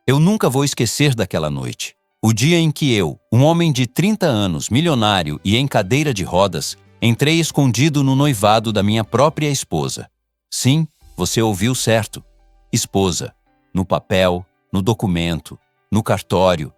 Eu nunca vou esquecer daquela noite. O dia em que eu, um homem de 30 anos, milionário e em cadeira de rodas, entrei escondido no noivado da minha própria esposa. Sim, você ouviu certo. Esposa. No papel, no documento, no cartório.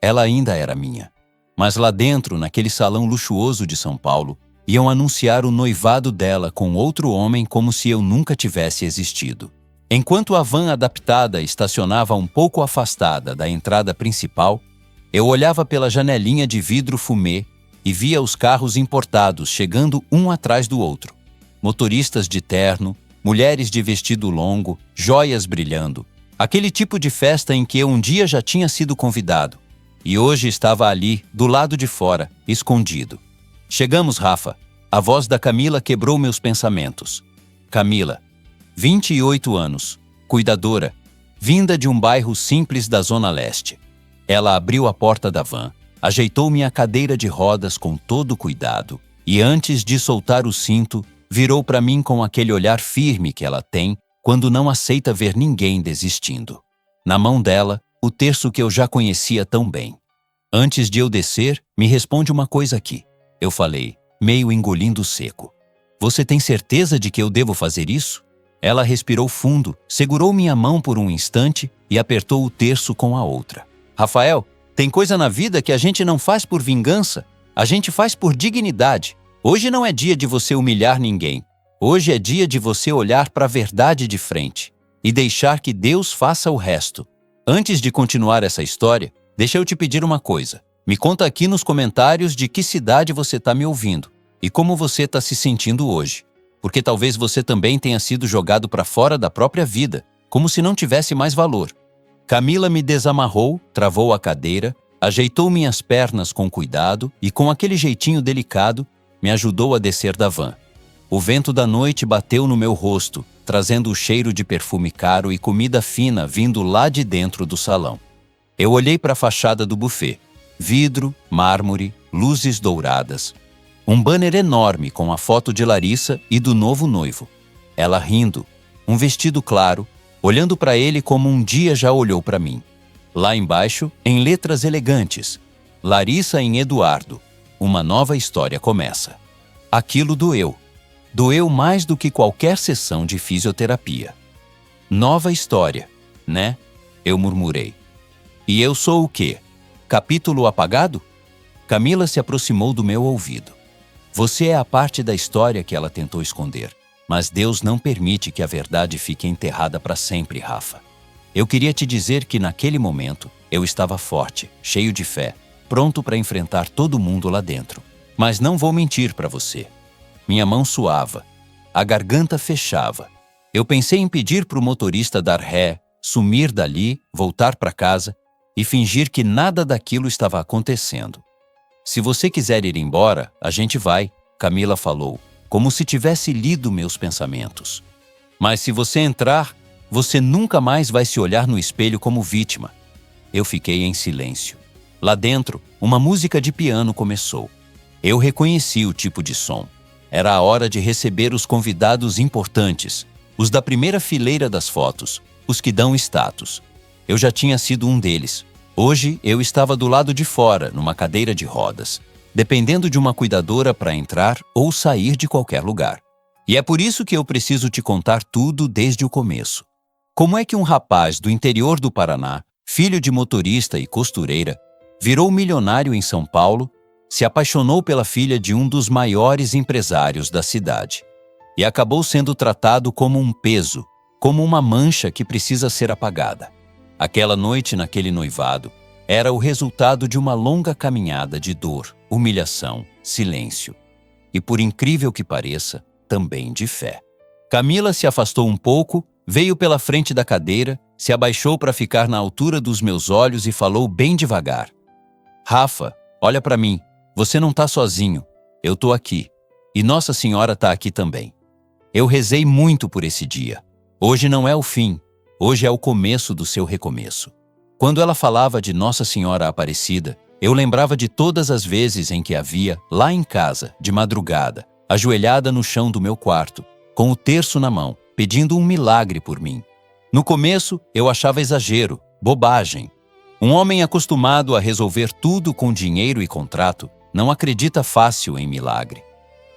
Ela ainda era minha. Mas lá dentro, naquele salão luxuoso de São Paulo, iam anunciar o noivado dela com outro homem como se eu nunca tivesse existido. Enquanto a van adaptada estacionava um pouco afastada da entrada principal, eu olhava pela janelinha de vidro fumê e via os carros importados chegando um atrás do outro. Motoristas de terno, mulheres de vestido longo, joias brilhando. Aquele tipo de festa em que eu um dia já tinha sido convidado. E hoje estava ali, do lado de fora, escondido. Chegamos, Rafa. A voz da Camila quebrou meus pensamentos. Camila, 28 anos, cuidadora, vinda de um bairro simples da Zona Leste. Ela abriu a porta da van, ajeitou minha cadeira de rodas com todo cuidado e antes de soltar o cinto, virou para mim com aquele olhar firme que ela tem quando não aceita ver ninguém desistindo. Na mão dela, o terço que eu já conhecia tão bem. Antes de eu descer, me responde uma coisa aqui. Eu falei, meio engolindo seco. Você tem certeza de que eu devo fazer isso? Ela respirou fundo, segurou minha mão por um instante e apertou o terço com a outra. Rafael, tem coisa na vida que a gente não faz por vingança, a gente faz por dignidade. Hoje não é dia de você humilhar ninguém. Hoje é dia de você olhar para a verdade de frente e deixar que Deus faça o resto. Antes de continuar essa história, deixa eu te pedir uma coisa. Me conta aqui nos comentários de que cidade você está me ouvindo e como você está se sentindo hoje. Porque talvez você também tenha sido jogado para fora da própria vida, como se não tivesse mais valor. Camila me desamarrou, travou a cadeira, ajeitou minhas pernas com cuidado e com aquele jeitinho delicado, me ajudou a descer da van. O vento da noite bateu no meu rosto, trazendo o cheiro de perfume caro e comida fina vindo lá de dentro do salão. Eu olhei para a fachada do buffet. Vidro, mármore, luzes douradas. Um banner enorme com a foto de Larissa e do novo noivo. Ela rindo, um vestido claro, olhando para ele como um dia já olhou para mim. Lá embaixo, em letras elegantes, Larissa em Eduardo, uma nova história começa. Aquilo doeu. Doeu mais do que qualquer sessão de fisioterapia. Nova história, né? Eu murmurei. E eu sou o quê? Capítulo apagado? Camila se aproximou do meu ouvido. Você é a parte da história que ela tentou esconder, mas Deus não permite que a verdade fique enterrada para sempre, Rafa. Eu queria te dizer que naquele momento eu estava forte, cheio de fé, pronto para enfrentar todo mundo lá dentro. Mas não vou mentir para você. Minha mão suava, a garganta fechava. Eu pensei em pedir para o motorista dar ré, sumir dali, voltar para casa e fingir que nada daquilo estava acontecendo. Se você quiser ir embora, a gente vai, Camila falou, como se tivesse lido meus pensamentos. Mas se você entrar, você nunca mais vai se olhar no espelho como vítima. Eu fiquei em silêncio. Lá dentro, uma música de piano começou. Eu reconheci o tipo de som. Era a hora de receber os convidados importantes, os da primeira fileira das fotos, os que dão status. Eu já tinha sido um deles. Hoje, eu estava do lado de fora, numa cadeira de rodas, dependendo de uma cuidadora para entrar ou sair de qualquer lugar. E é por isso que eu preciso te contar tudo desde o começo. Como é que um rapaz do interior do Paraná, filho de motorista e costureira, virou milionário em São Paulo, se apaixonou pela filha de um dos maiores empresários da cidade e acabou sendo tratado como um peso, como uma mancha que precisa ser apagada. Aquela noite naquele noivado era o resultado de uma longa caminhada de dor, humilhação, silêncio e, por incrível que pareça, também de fé. Camila se afastou um pouco, veio pela frente da cadeira, se abaixou para ficar na altura dos meus olhos e falou bem devagar. Rafa, olha para mim, você não está sozinho, eu estou aqui e Nossa Senhora está aqui também. Eu rezei muito por esse dia. Hoje não é o fim, hoje é o começo do seu recomeço. Quando ela falava de Nossa Senhora Aparecida, eu lembrava de todas as vezes em que a via, lá em casa, de madrugada, ajoelhada no chão do meu quarto, com o terço na mão, pedindo um milagre por mim. No começo, eu achava exagero, Bobagem. Um homem acostumado a resolver tudo com dinheiro e contrato não acredita fácil em milagre.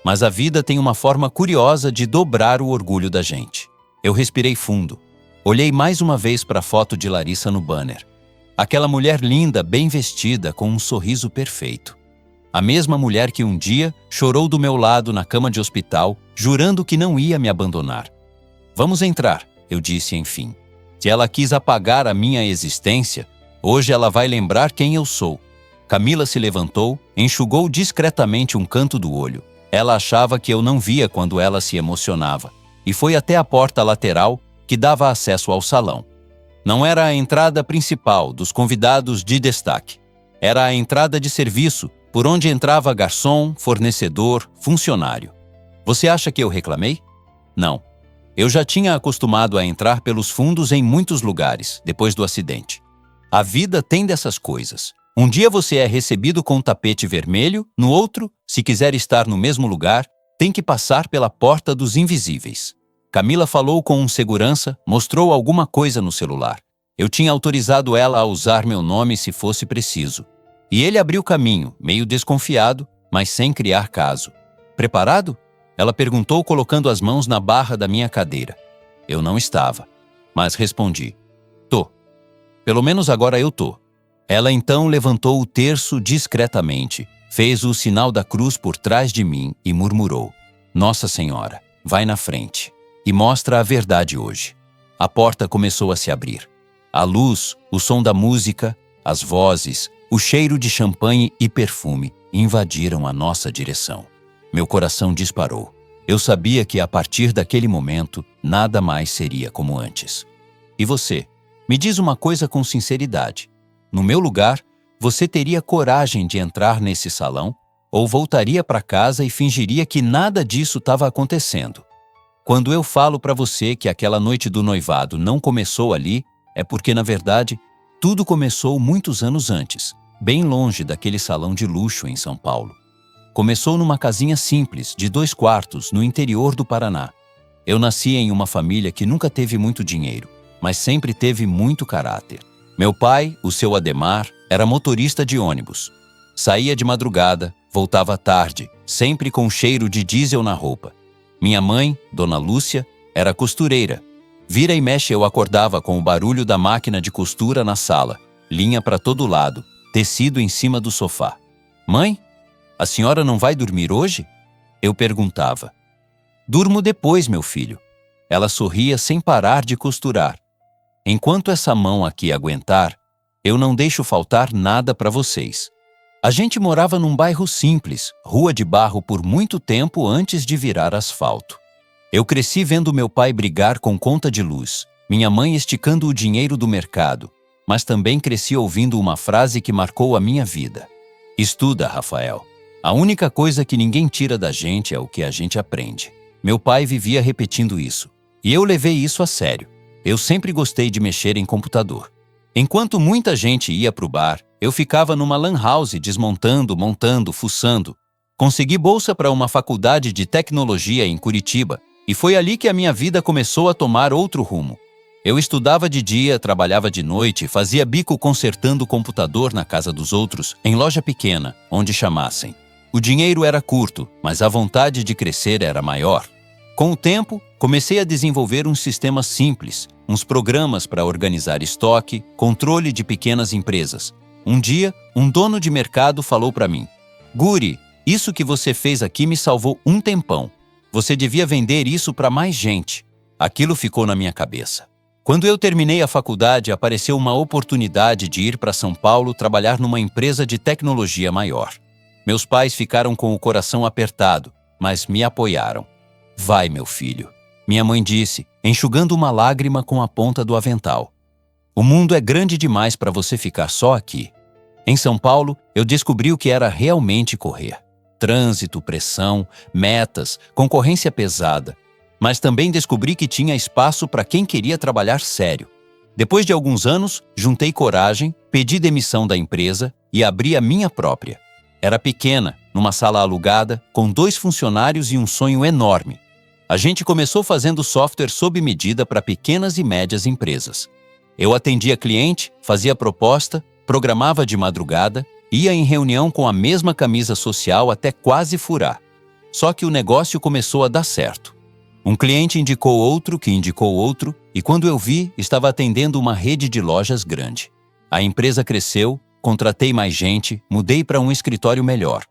Mas a vida tem uma forma curiosa de dobrar o orgulho da gente. Eu respirei fundo. Olhei mais uma vez para a foto de Larissa no banner. Aquela mulher linda, bem vestida, com um sorriso perfeito. A mesma mulher que um dia chorou do meu lado na cama de hospital, jurando que não ia me abandonar. Vamos entrar, eu disse enfim. Se ela quis apagar a minha existência, hoje ela vai lembrar quem eu sou. Camila se levantou, enxugou discretamente um canto do olho. Ela achava que eu não via quando ela se emocionava, e foi até a porta lateral que dava acesso ao salão. Não era a entrada principal dos convidados de destaque. Era a entrada de serviço, por onde entrava garçom, fornecedor, funcionário. Você acha que eu reclamei? Não. Eu já tinha acostumado a entrar pelos fundos em muitos lugares, depois do acidente. A vida tem dessas coisas. Um dia você é recebido com um tapete vermelho, no outro, se quiser estar no mesmo lugar, tem que passar pela porta dos invisíveis. Camila falou com um segurança, mostrou alguma coisa no celular. Eu tinha autorizado ela a usar meu nome se fosse preciso. E ele abriu caminho, meio desconfiado, mas sem criar caso. Preparado? Ela perguntou colocando as mãos na barra da minha cadeira. Eu não estava, mas respondi. Tô. Pelo menos agora eu tô. Ela então levantou o terço discretamente, fez o sinal da cruz por trás de mim e murmurou. Nossa Senhora, vai na frente e mostra a verdade hoje. A porta começou a se abrir. A luz, o som da música, as vozes, o cheiro de champanhe e perfume invadiram a nossa direção. Meu coração disparou. Eu sabia que a partir daquele momento, nada mais seria como antes. E você? Me diz uma coisa com sinceridade. No meu lugar, você teria coragem de entrar nesse salão ou voltaria para casa e fingiria que nada disso estava acontecendo? Quando eu falo para você que aquela noite do noivado não começou ali, é porque, na verdade, tudo começou muitos anos antes, bem longe daquele salão de luxo em São Paulo. Começou numa casinha simples, de 2 quartos, no interior do Paraná. Eu nasci em uma família que nunca teve muito dinheiro, mas sempre teve muito caráter. Meu pai, o seu Ademar, era motorista de ônibus. Saía de madrugada, voltava tarde, sempre com cheiro de diesel na roupa. Minha mãe, Dona Lúcia, era costureira. Vira e mexe eu acordava com o barulho da máquina de costura na sala, linha para todo lado, tecido em cima do sofá. Mãe, a senhora não vai dormir hoje? Eu perguntava. Durmo depois, meu filho. Ela sorria sem parar de costurar. Enquanto essa mão aqui aguentar, eu não deixo faltar nada para vocês. A gente morava num bairro simples, rua de barro por muito tempo antes de virar asfalto. Eu cresci vendo meu pai brigar com conta de luz, minha mãe esticando o dinheiro do mercado, mas também cresci ouvindo uma frase que marcou a minha vida. Estuda, Rafael. A única coisa que ninguém tira da gente é o que a gente aprende. Meu pai vivia repetindo isso, e eu levei isso a sério. Eu sempre gostei de mexer em computador. Enquanto muita gente ia para o bar, eu ficava numa lan house desmontando, montando, fuçando. Consegui bolsa para uma faculdade de tecnologia em Curitiba, e foi ali que a minha vida começou a tomar outro rumo. Eu estudava de dia, trabalhava de noite, fazia bico consertando o computador na casa dos outros, em loja pequena, onde chamassem. O dinheiro era curto, mas a vontade de crescer era maior. Com o tempo, comecei a desenvolver uns sistemas simples, uns programas para organizar estoque, controle de pequenas empresas. Um dia, um dono de mercado falou para mim: Guri, isso que você fez aqui me salvou um tempão. Você devia vender isso para mais gente. Aquilo ficou na minha cabeça. Quando eu terminei a faculdade, apareceu uma oportunidade de ir para São Paulo trabalhar numa empresa de tecnologia maior. Meus pais ficaram com o coração apertado, mas me apoiaram. Vai, meu filho, minha mãe disse, enxugando uma lágrima com a ponta do avental. O mundo é grande demais para você ficar só aqui. Em São Paulo, eu descobri o que era realmente correr. Trânsito, pressão, metas, concorrência pesada. Mas também descobri que tinha espaço para quem queria trabalhar sério. Depois de alguns anos, juntei coragem, pedi demissão da empresa e abri a minha própria. Era pequena, numa sala alugada, com 2 funcionários e um sonho enorme. A gente começou fazendo software sob medida para pequenas e médias empresas. Eu atendia cliente, fazia proposta, programava de madrugada, ia em reunião com a mesma camisa social até quase furar. Só que o negócio começou a dar certo. Um cliente indicou outro, que indicou outro, e quando eu vi, estava atendendo uma rede de lojas grande. A empresa cresceu, contratei mais gente, mudei para um escritório melhor.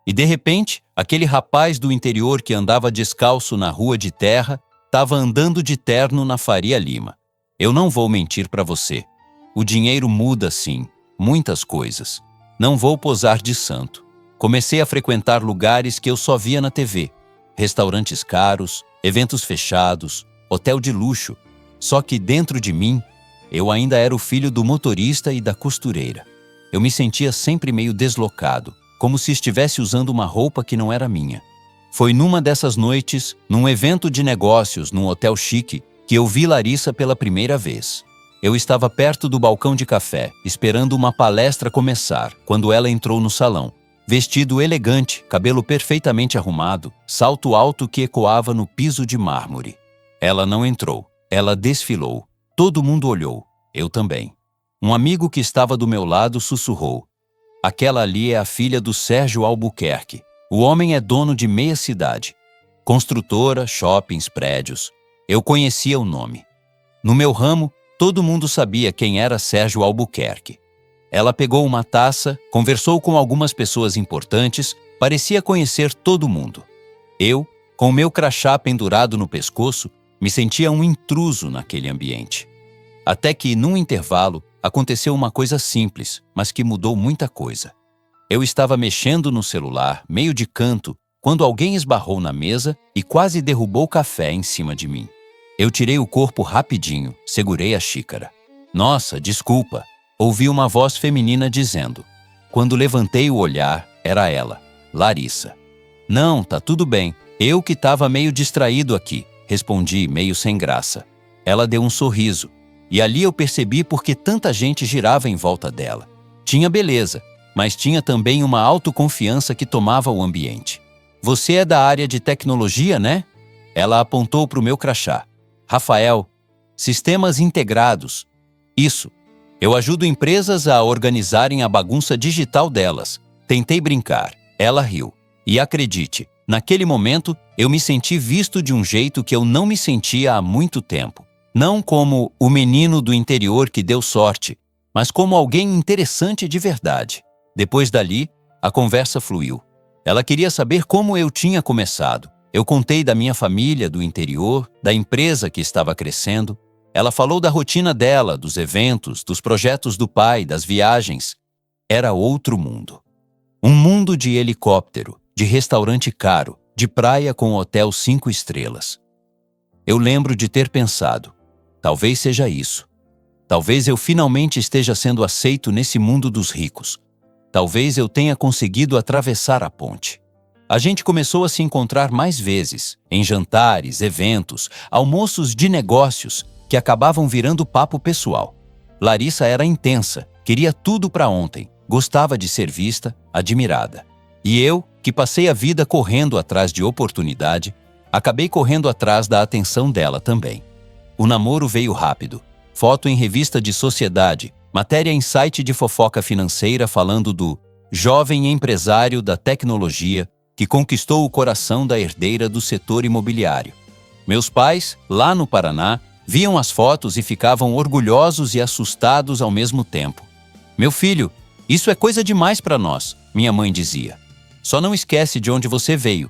E de repente, aquele rapaz do interior que andava descalço na rua de terra, estava andando de terno na Faria Lima. Eu não vou mentir para você. O dinheiro muda sim, muitas coisas. Não vou posar de santo. Comecei a frequentar lugares que eu só via na TV. Restaurantes caros, eventos fechados, hotel de luxo. Só que dentro de mim, eu ainda era o filho do motorista e da costureira. Eu me sentia sempre meio deslocado, como se estivesse usando uma roupa que não era minha. Foi numa dessas noites, num evento de negócios, num hotel chique, que eu vi Larissa pela primeira vez. Eu estava perto do balcão de café, esperando uma palestra começar, quando ela entrou no salão. Vestido elegante, cabelo perfeitamente arrumado, salto alto que ecoava no piso de mármore. Ela não entrou, ela desfilou. Todo mundo olhou, eu também. Um amigo que estava do meu lado sussurrou: "Aquela ali é a filha do Sérgio Albuquerque. O homem é dono de meia cidade. Construtora, shoppings, prédios. Eu conhecia o nome. No meu ramo, todo mundo sabia quem era Sérgio Albuquerque. Ela pegou uma taça, conversou com algumas pessoas importantes, parecia conhecer todo mundo. Eu, com o meu crachá pendurado no pescoço, me sentia um intruso naquele ambiente. Até que, num intervalo, aconteceu uma coisa simples, mas que mudou muita coisa. Eu estava mexendo no celular, meio de canto, quando alguém esbarrou na mesa e quase derrubou o café em cima de mim. Eu tirei o corpo rapidinho, segurei a xícara. "Nossa, desculpa", ouvi uma voz feminina dizendo. Quando levantei o olhar, era ela, Larissa. "Não, tá tudo bem, eu que estava meio distraído aqui", respondi, meio sem graça. Ela deu um sorriso, e ali eu percebi por que tanta gente girava em volta dela. Tinha beleza, mas tinha também uma autoconfiança que tomava o ambiente. "Você é da área de tecnologia, né?" Ela apontou para o meu crachá. "Rafael, sistemas integrados." "Isso. Eu ajudo empresas a organizarem a bagunça digital delas." Tentei brincar. Ela riu. E acredite, naquele momento eu me senti visto de um jeito que eu não me sentia há muito tempo. Não como o menino do interior que deu sorte, mas como alguém interessante de verdade. Depois dali, a conversa fluiu. Ela queria saber como eu tinha começado. Eu contei da minha família do interior, da empresa que estava crescendo. Ela falou da rotina dela, dos eventos, dos projetos do pai, das viagens. Era outro mundo. Um mundo de helicóptero, de restaurante caro, de praia com hotel 5 estrelas. Eu lembro de ter pensado, talvez seja isso. Talvez eu finalmente esteja sendo aceito nesse mundo dos ricos. Talvez eu tenha conseguido atravessar a ponte. A gente começou a se encontrar mais vezes, em jantares, eventos, almoços de negócios, que acabavam virando papo pessoal. Larissa era intensa, queria tudo para ontem, gostava de ser vista, admirada. E eu, que passei a vida correndo atrás de oportunidade, acabei correndo atrás da atenção dela também. O namoro veio rápido. Foto em revista de sociedade, matéria em site de fofoca financeira falando do jovem empresário da tecnologia que conquistou o coração da herdeira do setor imobiliário. Meus pais, lá no Paraná, viam as fotos e ficavam orgulhosos e assustados ao mesmo tempo. "Meu filho, isso é coisa demais para nós", minha mãe dizia. "Só não esquece de onde você veio."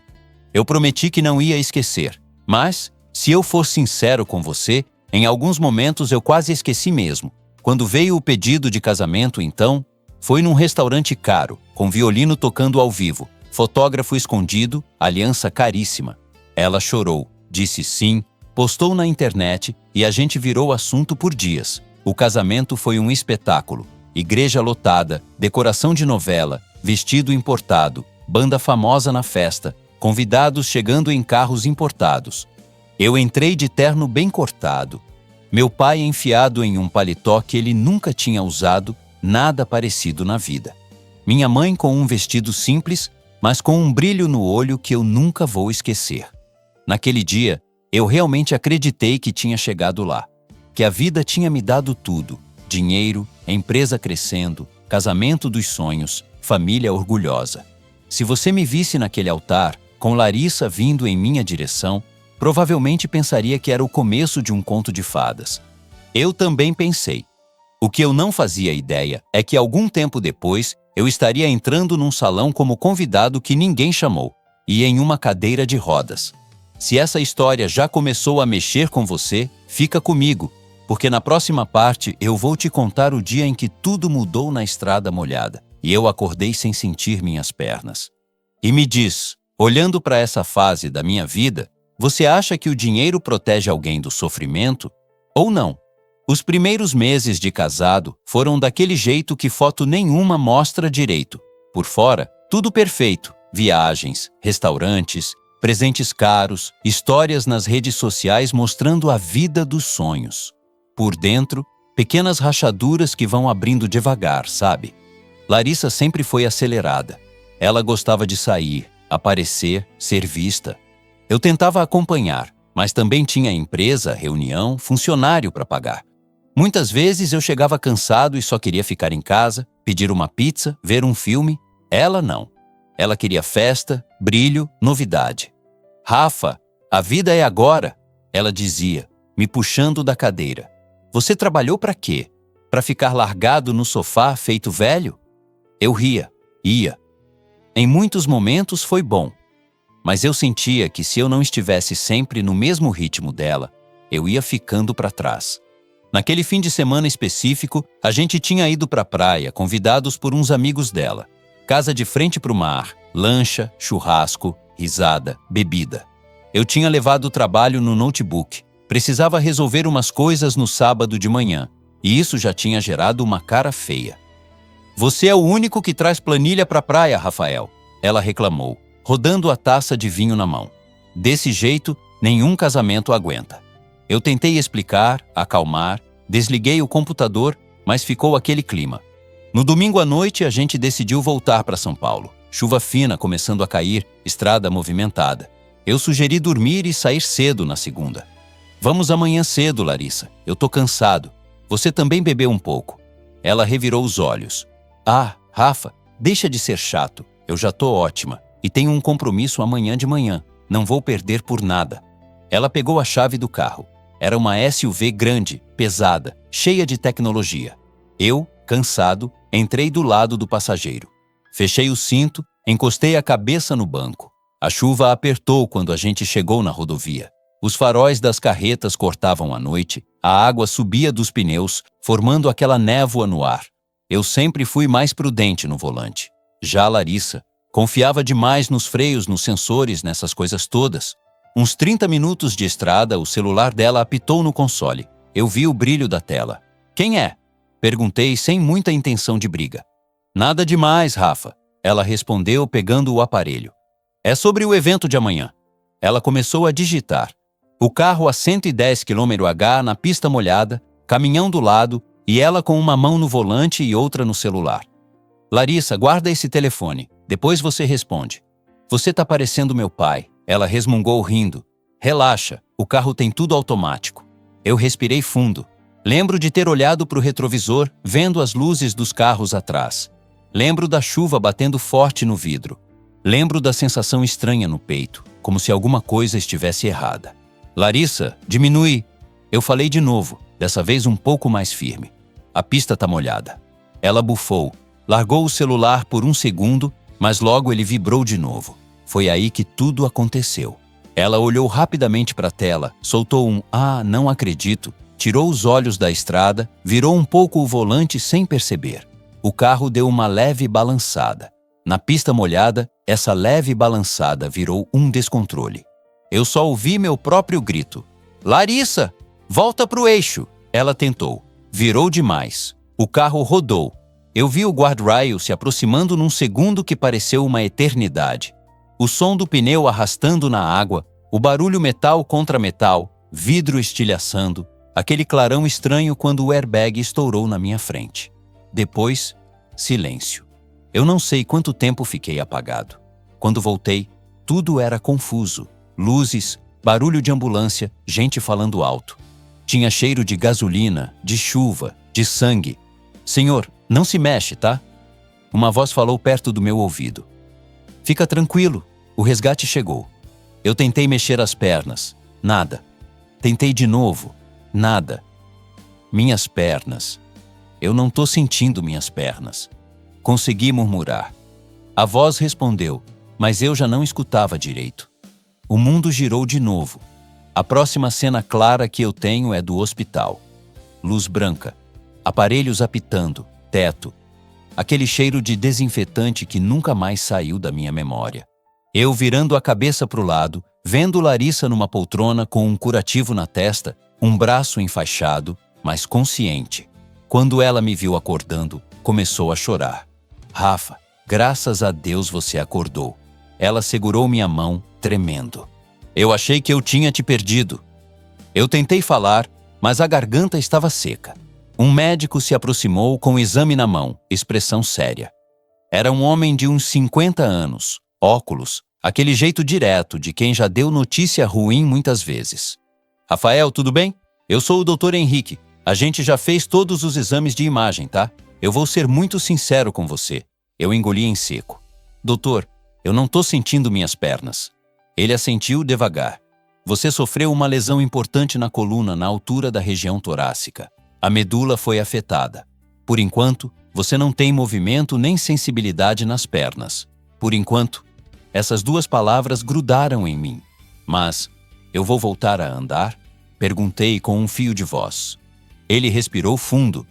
Eu prometi que não ia esquecer, mas, se eu for sincero com você, em alguns momentos eu quase esqueci mesmo. Quando veio o pedido de casamento, então, foi num restaurante caro, com violino tocando ao vivo, fotógrafo escondido, aliança caríssima. Ela chorou, disse sim, postou na internet e a gente virou assunto por dias. O casamento foi um espetáculo. Igreja lotada, decoração de novela, vestido importado, banda famosa na festa, convidados chegando em carros importados. Eu entrei de terno bem cortado. Meu pai enfiado em um paletó que ele nunca tinha usado, nada parecido na vida. Minha mãe com um vestido simples, mas com um brilho no olho que eu nunca vou esquecer. Naquele dia, eu realmente acreditei que tinha chegado lá. que a vida tinha me dado tudo: dinheiro, empresa crescendo, casamento dos sonhos, família orgulhosa. Se você me visse naquele altar, com Larissa vindo em minha direção, provavelmente pensaria que era o começo de um conto de fadas. Eu também pensei. O que eu não fazia ideia é que algum tempo depois eu estaria entrando num salão como convidado que ninguém chamou, e em uma cadeira de rodas. Se essa história já começou a mexer com você, fica comigo, porque na próxima parte eu vou te contar o dia em que tudo mudou na estrada molhada, e eu acordei sem sentir minhas pernas. E me diz, olhando para essa fase da minha vida, você acha que o dinheiro protege alguém do sofrimento? Ou não? Os primeiros meses de casado foram daquele jeito que foto nenhuma mostra direito. Por fora, tudo perfeito. Viagens, restaurantes, presentes caros, histórias nas redes sociais mostrando a vida dos sonhos. Por dentro, pequenas rachaduras que vão abrindo devagar, sabe? Larissa sempre foi acelerada. Ela gostava de sair, aparecer, ser vista. Eu tentava acompanhar, mas também tinha empresa, reunião, funcionário para pagar. Muitas vezes eu chegava cansado e só queria ficar em casa, pedir uma pizza, ver um filme. Ela não. Ela queria festa, brilho, novidade. Rafa, a vida é agora, ela dizia, me puxando da cadeira. Você trabalhou para quê? Para ficar largado no sofá feito velho? Eu ria, ia. Em muitos momentos foi bom, mas eu sentia que se eu não estivesse sempre no mesmo ritmo dela, eu ia ficando para trás. Naquele fim de semana específico, a gente tinha ido para a praia, convidados por uns amigos dela. Casa de frente para o mar, lancha, churrasco, risada, bebida. Eu tinha levado o trabalho no notebook. Precisava resolver umas coisas no sábado de manhã, e isso já tinha gerado uma cara feia. Você é o único que traz planilha para a praia, Rafael, ela reclamou, rodando a taça de vinho na mão. Desse jeito, nenhum casamento aguenta. Eu tentei explicar, acalmar, desliguei o computador, mas ficou aquele clima. No domingo à noite, a gente decidiu voltar para São Paulo. Chuva fina começando a cair, estrada movimentada. Eu sugeri dormir e sair cedo na segunda. Vamos amanhã cedo, Larissa. Eu tô cansado. Você também bebeu um pouco. Ela revirou os olhos. Ah, Rafa, deixa de ser chato. Eu já tô ótima. E tenho um compromisso amanhã de manhã. Não vou perder por nada. Ela pegou a chave do carro. Era uma SUV grande, pesada, cheia de tecnologia. Eu, cansado, entrei do lado do passageiro. Fechei o cinto, encostei a cabeça no banco. A chuva apertou quando a gente chegou na rodovia. Os faróis das carretas cortavam a noite, a água subia dos pneus, formando aquela névoa no ar. Eu sempre fui mais prudente no volante. Já Larissa confiava demais nos freios, nos sensores, nessas coisas todas. Uns 30 minutos de estrada, o celular dela apitou no console. Eu vi o brilho da tela. Quem é? Perguntei sem muita intenção de briga. Nada demais, Rafa. Ela respondeu pegando o aparelho. É sobre o evento de amanhã. Ela começou a digitar. O carro a 110 km/h na pista molhada, caminhão do lado e ela com uma mão no volante e outra no celular. Larissa, guarda esse telefone. Depois você responde. Você tá parecendo meu pai. Ela resmungou rindo. Relaxa, o carro tem tudo automático. Eu respirei fundo. Lembro de ter olhado para o retrovisor, vendo as luzes dos carros atrás. Lembro da chuva batendo forte no vidro. Lembro da sensação estranha no peito, como se alguma coisa estivesse errada. Larissa, diminui. Eu falei de novo, dessa vez um pouco mais firme. A pista tá molhada. Ela bufou, largou o celular por um segundo, mas logo ele vibrou de novo. Foi aí que tudo aconteceu. Ela olhou rapidamente para a tela, soltou um "ah, não acredito", tirou os olhos da estrada, virou um pouco o volante sem perceber. O carro deu uma leve balançada. Na pista molhada, essa leve balançada virou um descontrole. Eu só ouvi meu próprio grito. Larissa, volta pro eixo! Ela tentou. Virou demais. O carro rodou. Eu vi o guardrail se aproximando num segundo que pareceu uma eternidade. O som do pneu arrastando na água, o barulho metal contra metal, vidro estilhaçando, aquele clarão estranho quando o airbag estourou na minha frente. Depois, silêncio. Eu não sei quanto tempo fiquei apagado. Quando voltei, tudo era confuso. Luzes, barulho de ambulância, gente falando alto. Tinha cheiro de gasolina, de chuva, de sangue. Senhor, não se mexe, tá? Uma voz falou perto do meu ouvido. Fica tranquilo, o resgate chegou. Eu tentei mexer as pernas. Nada. Tentei de novo. Nada. Minhas pernas. Eu não tô sentindo minhas pernas. Consegui murmurar. A voz respondeu, mas eu já não escutava direito. O mundo girou de novo. A próxima cena clara que eu tenho é do hospital. Luz branca. Aparelhos apitando. Teto. Aquele cheiro de desinfetante que nunca mais saiu da minha memória. Eu virando a cabeça para o lado, vendo Larissa numa poltrona com um curativo na testa, um braço enfaixado, mas consciente. Quando ela me viu acordando, começou a chorar. Rafa, graças a Deus você acordou. Ela segurou minha mão, tremendo. Eu achei que eu tinha te perdido. Eu tentei falar, mas a garganta estava seca. Um médico se aproximou com o exame na mão, expressão séria. Era um homem de uns 50 anos, óculos, aquele jeito direto de quem já deu notícia ruim muitas vezes. Rafael, tudo bem? Eu sou o Dr. Henrique. A gente já fez todos os exames de imagem, tá? Eu vou ser muito sincero com você. Eu engoli em seco. Doutor, eu não tô sentindo minhas pernas. Ele assentiu devagar. Você sofreu uma lesão importante na coluna, na altura da região torácica. A medula foi afetada. Por enquanto, você não tem movimento nem sensibilidade nas pernas. Por enquanto, essas duas palavras grudaram em mim. Mas, eu vou voltar a andar? Perguntei com um fio de voz. Ele respirou fundo.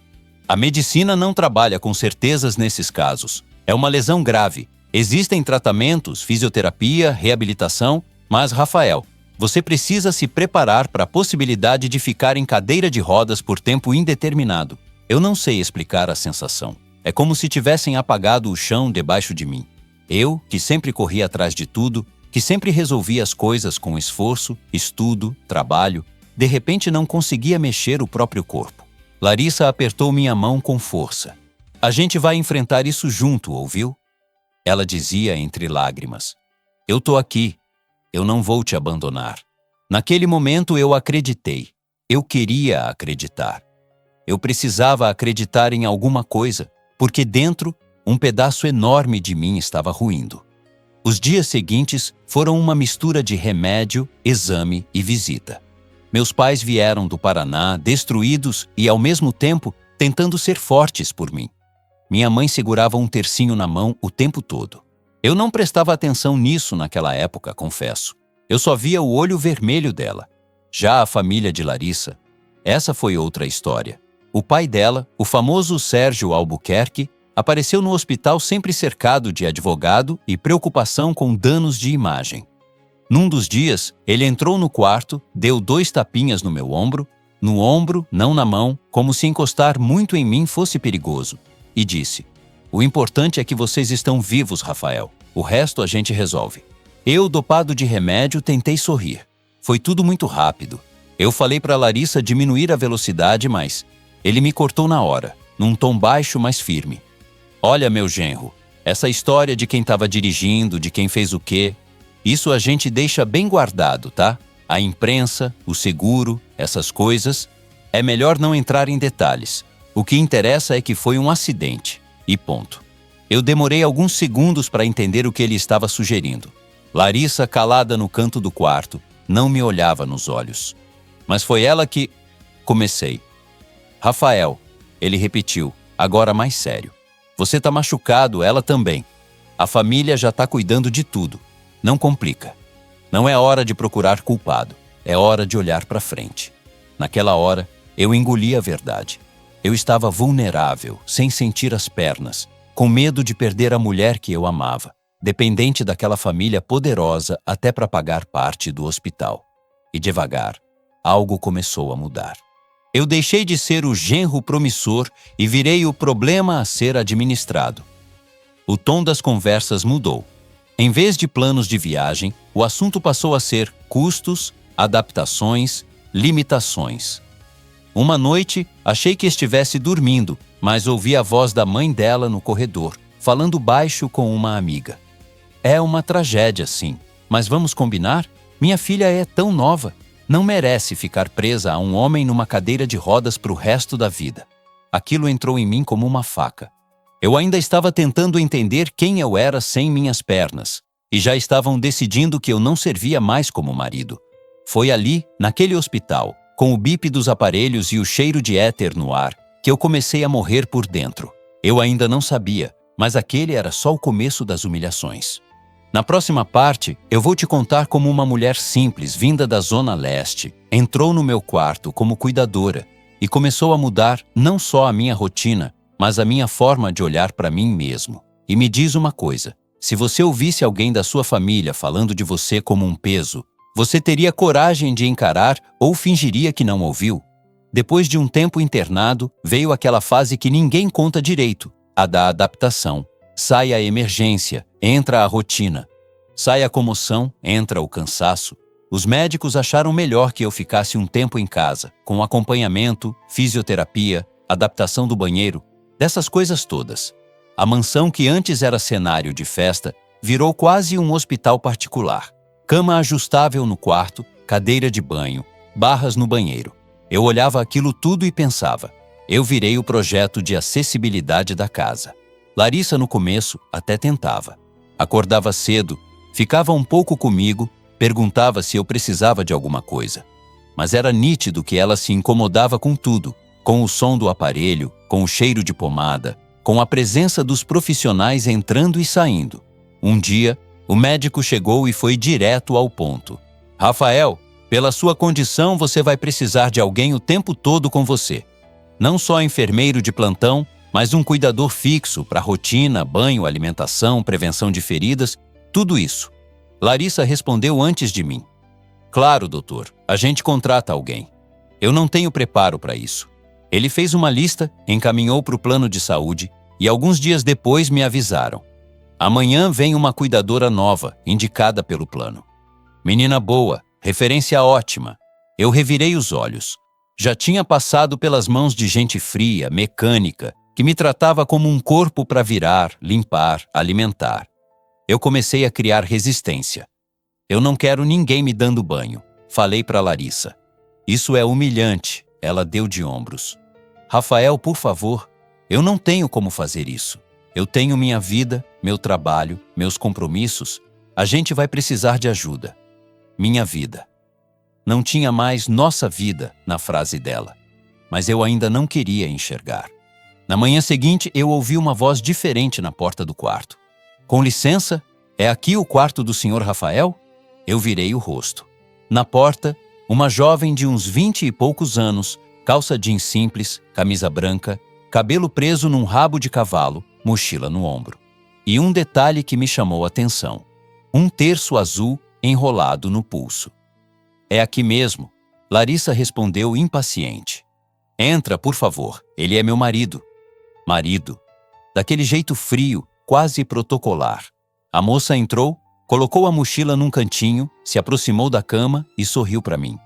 A medicina não trabalha com certezas nesses casos. É uma lesão grave. Existem tratamentos, fisioterapia, reabilitação, mas, Rafael, você precisa se preparar para a possibilidade de ficar em cadeira de rodas por tempo indeterminado. Eu não sei explicar a sensação. É como se tivessem apagado o chão debaixo de mim. Eu, que sempre corri atrás de tudo, que sempre resolvia as coisas com esforço, estudo, trabalho, de repente não conseguia mexer o próprio corpo. Larissa apertou minha mão com força. A gente vai enfrentar isso junto, ouviu? Ela dizia entre lágrimas. Eu tô aqui. Eu não vou te abandonar. Naquele momento eu acreditei. Eu queria acreditar. Eu precisava acreditar em alguma coisa, porque dentro, um pedaço enorme de mim estava ruindo. Os dias seguintes foram uma mistura de remédio, exame e visita. Meus pais vieram do Paraná, destruídos e, ao mesmo tempo, tentando ser fortes por mim. Minha mãe segurava um tercinho na mão o tempo todo. Eu não prestava atenção nisso naquela época, confesso. Eu só via o olho vermelho dela. Já a família de Larissa, essa foi outra história. O pai dela, o famoso Sérgio Albuquerque, apareceu no hospital sempre cercado de advogado e preocupação com danos de imagem. Num dos dias, ele entrou no quarto, deu 2 tapinhas no meu ombro, não na mão, como se encostar muito em mim fosse perigoso, e disse: "O importante é que vocês estão vivos, Rafael. O resto a gente resolve." Eu, dopado de remédio, tentei sorrir. Foi tudo muito rápido. Eu falei para Larissa diminuir a velocidade, mas ele me cortou na hora, num tom baixo, mas firme. "Olha, meu genro, essa história de quem estava dirigindo, de quem fez o quê, isso a gente deixa bem guardado, tá? A imprensa, o seguro, essas coisas, é melhor não entrar em detalhes. O que interessa é que foi um acidente, e ponto." Eu demorei alguns segundos para entender o que ele estava sugerindo. Larissa, calada no canto do quarto, não me olhava nos olhos. Mas foi ela que... Comecei. "Rafael", ele repetiu, agora mais sério. "Você tá machucado, ela também. A família já tá cuidando de tudo. Não complica. Não é hora de procurar culpado. É hora de olhar para frente." Naquela hora, eu engoli a verdade. Eu estava vulnerável, sem sentir as pernas, com medo de perder a mulher que eu amava, dependente daquela família poderosa até para pagar parte do hospital. E devagar, algo começou a mudar. Eu deixei de ser o genro promissor e virei o problema a ser administrado. O tom das conversas mudou. Em vez de planos de viagem, o assunto passou a ser custos, adaptações, limitações. Uma noite, achei que estivesse dormindo, mas ouvi a voz da mãe dela no corredor, falando baixo com uma amiga. "É uma tragédia, sim, mas vamos combinar? Minha filha é tão nova." não merece ficar presa a um homem numa cadeira de rodas para o resto da vida. Aquilo entrou em mim como uma faca. Eu ainda estava tentando entender quem eu era sem minhas pernas, e já estavam decidindo que eu não servia mais como marido. Foi ali, naquele hospital, com o bip dos aparelhos e o cheiro de éter no ar, que eu comecei a morrer por dentro. Eu ainda não sabia, mas aquele era só o começo das humilhações. Na próxima parte, eu vou te contar como uma mulher simples, vinda da Zona Leste, entrou no meu quarto como cuidadora e começou a mudar não só a minha rotina, mas a minha forma de olhar para mim mesmo. E me diz uma coisa, se você ouvisse alguém da sua família falando de você como um peso, você teria coragem de encarar ou fingiria que não ouviu? Depois de um tempo internado, veio aquela fase que ninguém conta direito, a da adaptação. Sai a emergência, entra a rotina. Sai a comoção, entra o cansaço. Os médicos acharam melhor que eu ficasse um tempo em casa, com acompanhamento, fisioterapia, adaptação do banheiro, dessas coisas todas. A mansão que antes era cenário de festa virou quase um hospital particular. Cama ajustável no quarto, cadeira de banho, barras no banheiro. Eu olhava aquilo tudo e pensava, eu virei o projeto de acessibilidade da casa. Larissa, no começo, até tentava. Acordava cedo, ficava um pouco comigo, perguntava se eu precisava de alguma coisa. Mas era nítido que ela se incomodava com tudo, com o som do aparelho, com o cheiro de pomada, com a presença dos profissionais entrando e saindo. Um dia, o médico chegou e foi direto ao ponto. Rafael, pela sua condição, você vai precisar de alguém o tempo todo com você. Não só enfermeiro de plantão, mas um cuidador fixo para rotina, banho, alimentação, prevenção de feridas, tudo isso. Larissa respondeu antes de mim. Claro, doutor, a gente contrata alguém. Eu não tenho preparo para isso. Ele fez uma lista, encaminhou para o plano de saúde e alguns dias depois me avisaram. Amanhã vem uma cuidadora nova, indicada pelo plano. Menina boa, referência ótima. Eu revirei os olhos. Já tinha passado pelas mãos de gente fria, mecânica, que me tratava como um corpo para virar, limpar, alimentar. Eu comecei a criar resistência. Eu não quero ninguém me dando banho, falei para Larissa. Isso é humilhante, ela deu de ombros. Rafael, por favor, eu não tenho como fazer isso. Eu tenho minha vida, meu trabalho, meus compromissos. A gente vai precisar de ajuda. Minha vida. Não tinha mais nossa vida na frase dela, mas eu ainda não queria enxergar. Na manhã seguinte, eu ouvi uma voz diferente na porta do quarto. Com licença, é aqui o quarto do senhor Rafael? Eu virei o rosto. Na porta, uma jovem de uns 20 e poucos anos, calça jeans simples, camisa branca, cabelo preso num rabo de cavalo, mochila no ombro. E um detalhe que me chamou a atenção. Um terço azul enrolado no pulso. É aqui mesmo, Larissa respondeu impaciente. Entra, por favor, ele é meu marido. Marido. Daquele jeito frio, quase protocolar. A moça entrou, colocou a mochila num cantinho, se aproximou da cama e sorriu para mim.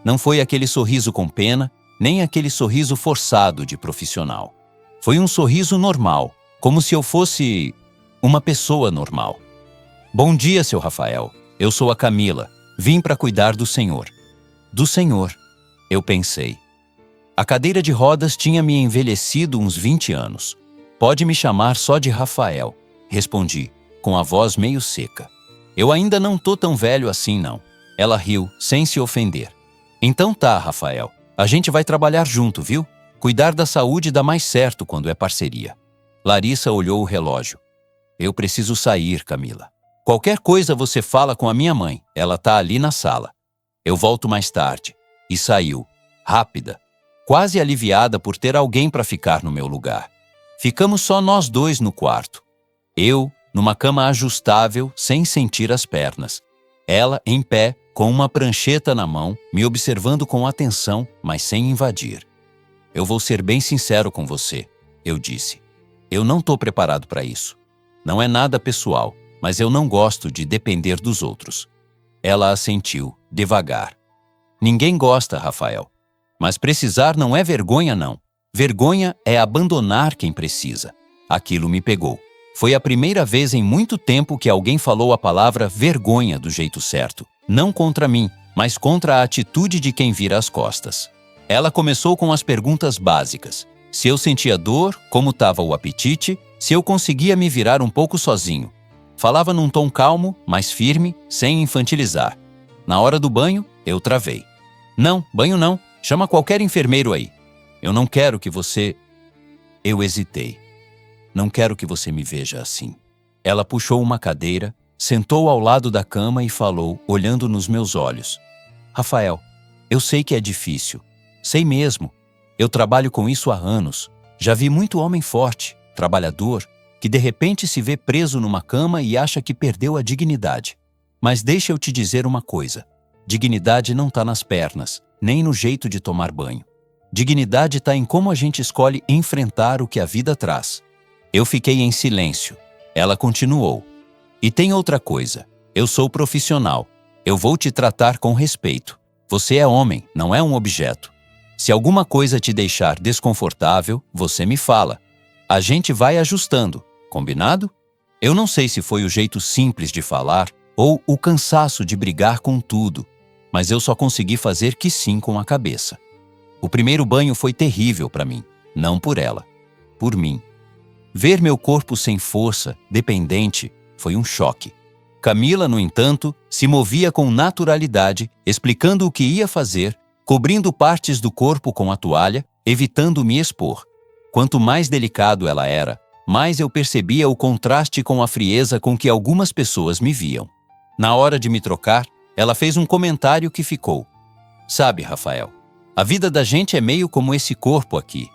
Não foi aquele sorriso com pena, nem aquele sorriso forçado de profissional. Foi um sorriso normal, como se eu fosse uma pessoa normal. Bom dia, seu Rafael. Eu sou a Camila. Vim para cuidar do senhor. Do senhor, eu pensei. A cadeira de rodas tinha me envelhecido uns 20 anos. Pode me chamar só de Rafael, respondi, com a voz meio seca. Eu ainda não tô tão velho assim, não. Ela riu, sem se ofender. Então tá, Rafael. A gente vai trabalhar junto, viu? Cuidar da saúde dá mais certo quando é parceria. Larissa olhou o relógio. Eu preciso sair, Camila. Qualquer coisa você fala com a minha mãe. Ela tá ali na sala. Eu volto mais tarde. E saiu, rápida, quase aliviada por ter alguém para ficar no meu lugar. Ficamos só nós dois no quarto. Eu, numa cama ajustável, sem sentir as pernas. Ela, em pé, com uma prancheta na mão, me observando com atenção, mas sem invadir. Eu vou ser bem sincero com você, eu disse. Eu não tô preparado para isso. Não é nada pessoal, mas eu não gosto de depender dos outros. Ela assentiu, devagar. Ninguém gosta, Rafael. Mas precisar não é vergonha, não. Vergonha é abandonar quem precisa. Aquilo me pegou. Foi a primeira vez em muito tempo que alguém falou a palavra vergonha do jeito certo. Não contra mim, mas contra a atitude de quem vira as costas. Ela começou com as perguntas básicas. Se eu sentia dor, como estava o apetite, se eu conseguia me virar um pouco sozinho. Falava num tom calmo, mas firme, sem infantilizar. Na hora do banho, eu travei. Não, banho não. Chama qualquer enfermeiro aí. Eu não quero que você... Eu hesitei. Não quero que você me veja assim. Ela puxou uma cadeira, sentou ao lado da cama e falou, olhando nos meus olhos. Rafael, eu sei que é difícil. Sei mesmo. Eu trabalho com isso há anos. Já vi muito homem forte, trabalhador, que de repente se vê preso numa cama e acha que perdeu a dignidade. Mas deixa eu te dizer uma coisa. Dignidade não está nas pernas, nem no jeito de tomar banho. Dignidade está em como a gente escolhe enfrentar o que a vida traz. Eu fiquei em silêncio. Ela continuou. E tem outra coisa. Eu sou profissional. Eu vou te tratar com respeito. Você é homem, não é um objeto. Se alguma coisa te deixar desconfortável, você me fala. A gente vai ajustando, combinado? Eu não sei se foi o jeito simples de falar ou o cansaço de brigar com tudo, mas eu só consegui fazer que sim com a cabeça. O primeiro banho foi terrível para mim, não por ela, por mim. Ver meu corpo sem força, dependente, foi um choque. Camila, no entanto, se movia com naturalidade, explicando o que ia fazer, cobrindo partes do corpo com a toalha, evitando me expor. Quanto mais delicado ela era, mais eu percebia o contraste com a frieza com que algumas pessoas me viam. Na hora de me trocar, ela fez um comentário que ficou. Sabe, Rafael, a vida da gente é meio como esse corpo aqui.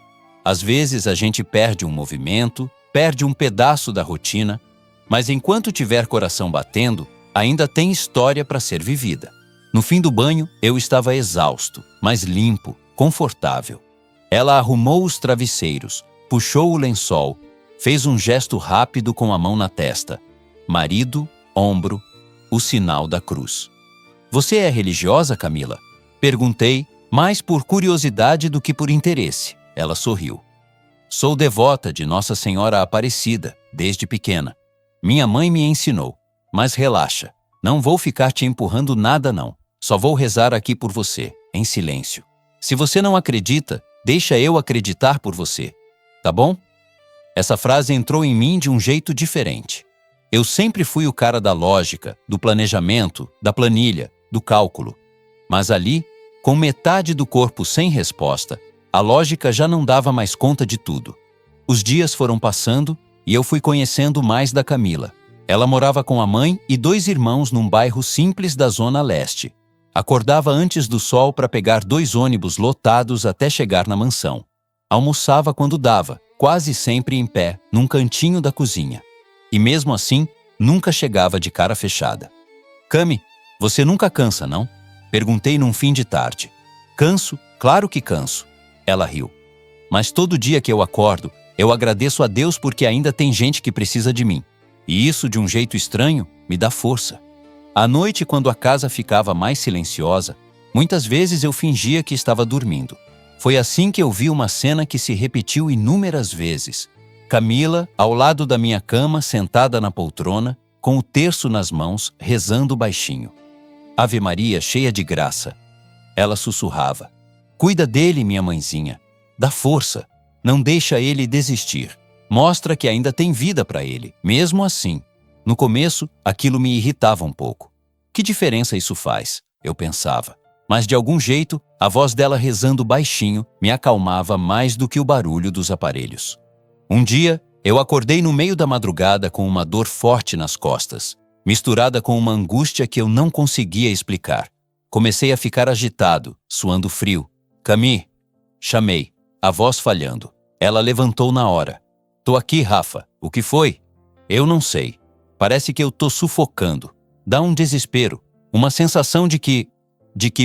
Às vezes a gente perde um movimento, perde um pedaço da rotina, mas enquanto tiver coração batendo, ainda tem história para ser vivida. No fim do banho, eu estava exausto, mas limpo, confortável. Ela arrumou os travesseiros, puxou o lençol, fez um gesto rápido com a mão na testa. Marido, ombro, o sinal da cruz. Você é religiosa, Camila? Perguntei, mais por curiosidade do que por interesse. Ela sorriu. Sou devota de Nossa Senhora Aparecida, desde pequena. Minha mãe me ensinou. Mas relaxa, não vou ficar te empurrando nada não. Só vou rezar aqui por você, em silêncio. Se você não acredita, deixa eu acreditar por você. Tá bom? Essa frase entrou em mim de um jeito diferente. Eu sempre fui o cara da lógica, do planejamento, da planilha, do cálculo. Mas ali, com metade do corpo sem resposta, a lógica já não dava mais conta de tudo. Os dias foram passando e eu fui conhecendo mais da Camila. Ela morava com a mãe e 2 irmãos num bairro simples da Zona Leste. Acordava antes do sol para pegar 2 ônibus lotados até chegar na mansão. Almoçava quando dava, quase sempre em pé, num cantinho da cozinha. E mesmo assim, nunca chegava de cara fechada. Cami, você nunca cansa, não? Perguntei num fim de tarde. Canso? Claro que canso. Ela riu. Mas todo dia que eu acordo, eu agradeço a Deus porque ainda tem gente que precisa de mim. E isso, de um jeito estranho, me dá força. À noite, quando a casa ficava mais silenciosa, muitas vezes eu fingia que estava dormindo. Foi assim que eu vi uma cena que se repetiu inúmeras vezes. Camila, ao lado da minha cama, sentada na poltrona, com o terço nas mãos, rezando baixinho. Ave Maria, cheia de graça. Ela sussurrava. Cuida dele, minha mãezinha. Dá força. Não deixa ele desistir. Mostra que ainda tem vida para ele, mesmo assim. No começo, aquilo me irritava um pouco. Que diferença isso faz? Eu pensava. Mas de algum jeito, a voz dela rezando baixinho me acalmava mais do que o barulho dos aparelhos. Um dia, eu acordei no meio da madrugada com uma dor forte nas costas, misturada com uma angústia que eu não conseguia explicar. Comecei a ficar agitado, suando frio. Cami, chamei, a voz falhando. Ela levantou na hora. Tô aqui, Rafa. O que foi? Eu não sei. Parece que eu tô sufocando. Dá um desespero, uma sensação de que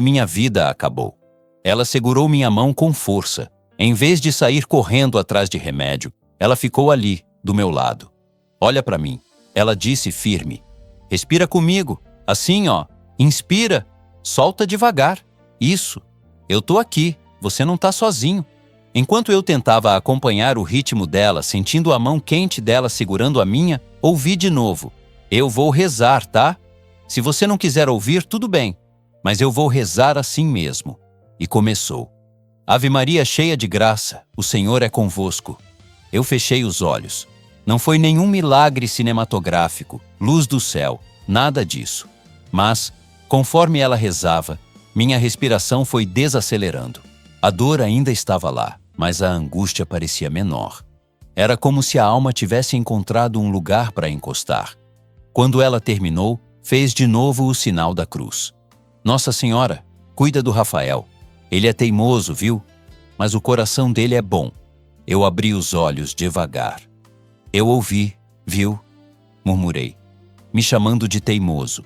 minha vida acabou. Ela segurou minha mão com força. Em vez de sair correndo atrás de remédio, ela ficou ali, do meu lado. Olha pra mim. Ela disse firme. Respira comigo. Assim, ó. Inspira. Solta devagar. Isso. Eu tô aqui. Você não tá sozinho. Enquanto eu tentava acompanhar o ritmo dela, sentindo a mão quente dela segurando a minha, ouvi de novo. Eu vou rezar, tá? Se você não quiser ouvir, tudo bem. mas eu vou rezar assim mesmo. E começou. Ave Maria, cheia de graça, o Senhor é convosco. Eu fechei os olhos. Não foi nenhum milagre cinematográfico, luz do céu, nada disso. Mas, conforme ela rezava, minha respiração foi desacelerando. A dor ainda estava lá, mas a angústia parecia menor. Era como se a alma tivesse encontrado um lugar para encostar. Quando ela terminou, fez de novo o sinal da cruz. Nossa Senhora, cuida do Rafael. Ele é teimoso, viu? Mas o coração dele é bom. Eu abri os olhos devagar. Eu ouvi, viu? Murmurei, me chamando de teimoso.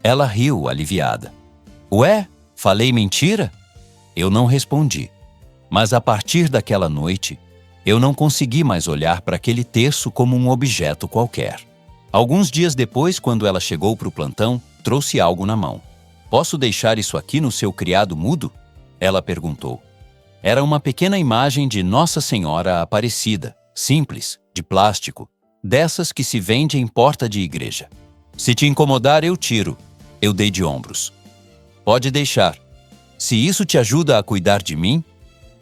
Ela riu, aliviada. Ué, falei mentira? Eu não respondi. Mas a partir daquela noite, eu não consegui mais olhar para aquele terço como um objeto qualquer. Alguns dias depois, quando ela chegou para o plantão, trouxe algo na mão. Posso deixar isso aqui no seu criado mudo? Ela perguntou. Era uma pequena imagem de Nossa Senhora Aparecida, simples, de plástico, dessas que se vende em porta de igreja. Se te incomodar, eu tiro. Eu dei de ombros. Pode deixar. Se isso te ajuda a cuidar de mim,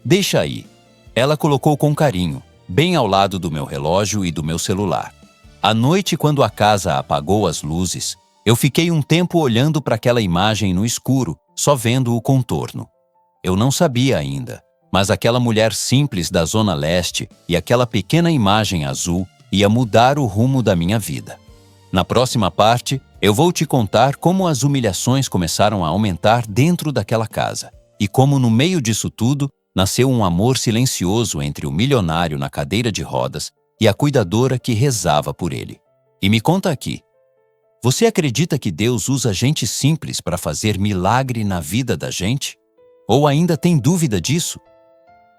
deixa aí. Ela colocou com carinho, bem ao lado do meu relógio e do meu celular. À noite, quando a casa apagou as luzes, eu fiquei um tempo olhando para aquela imagem no escuro, só vendo o contorno. Eu não sabia ainda, mas aquela mulher simples da Zona Leste e aquela pequena imagem azul ia mudar o rumo da minha vida. Na próxima parte, eu vou te contar como as humilhações começaram a aumentar dentro daquela casa e como, no meio disso tudo, nasceu um amor silencioso entre o milionário na cadeira de rodas e a cuidadora que rezava por ele. E me conta aqui, você acredita que Deus usa gente simples para fazer milagre na vida da gente? Ou ainda tem dúvida disso?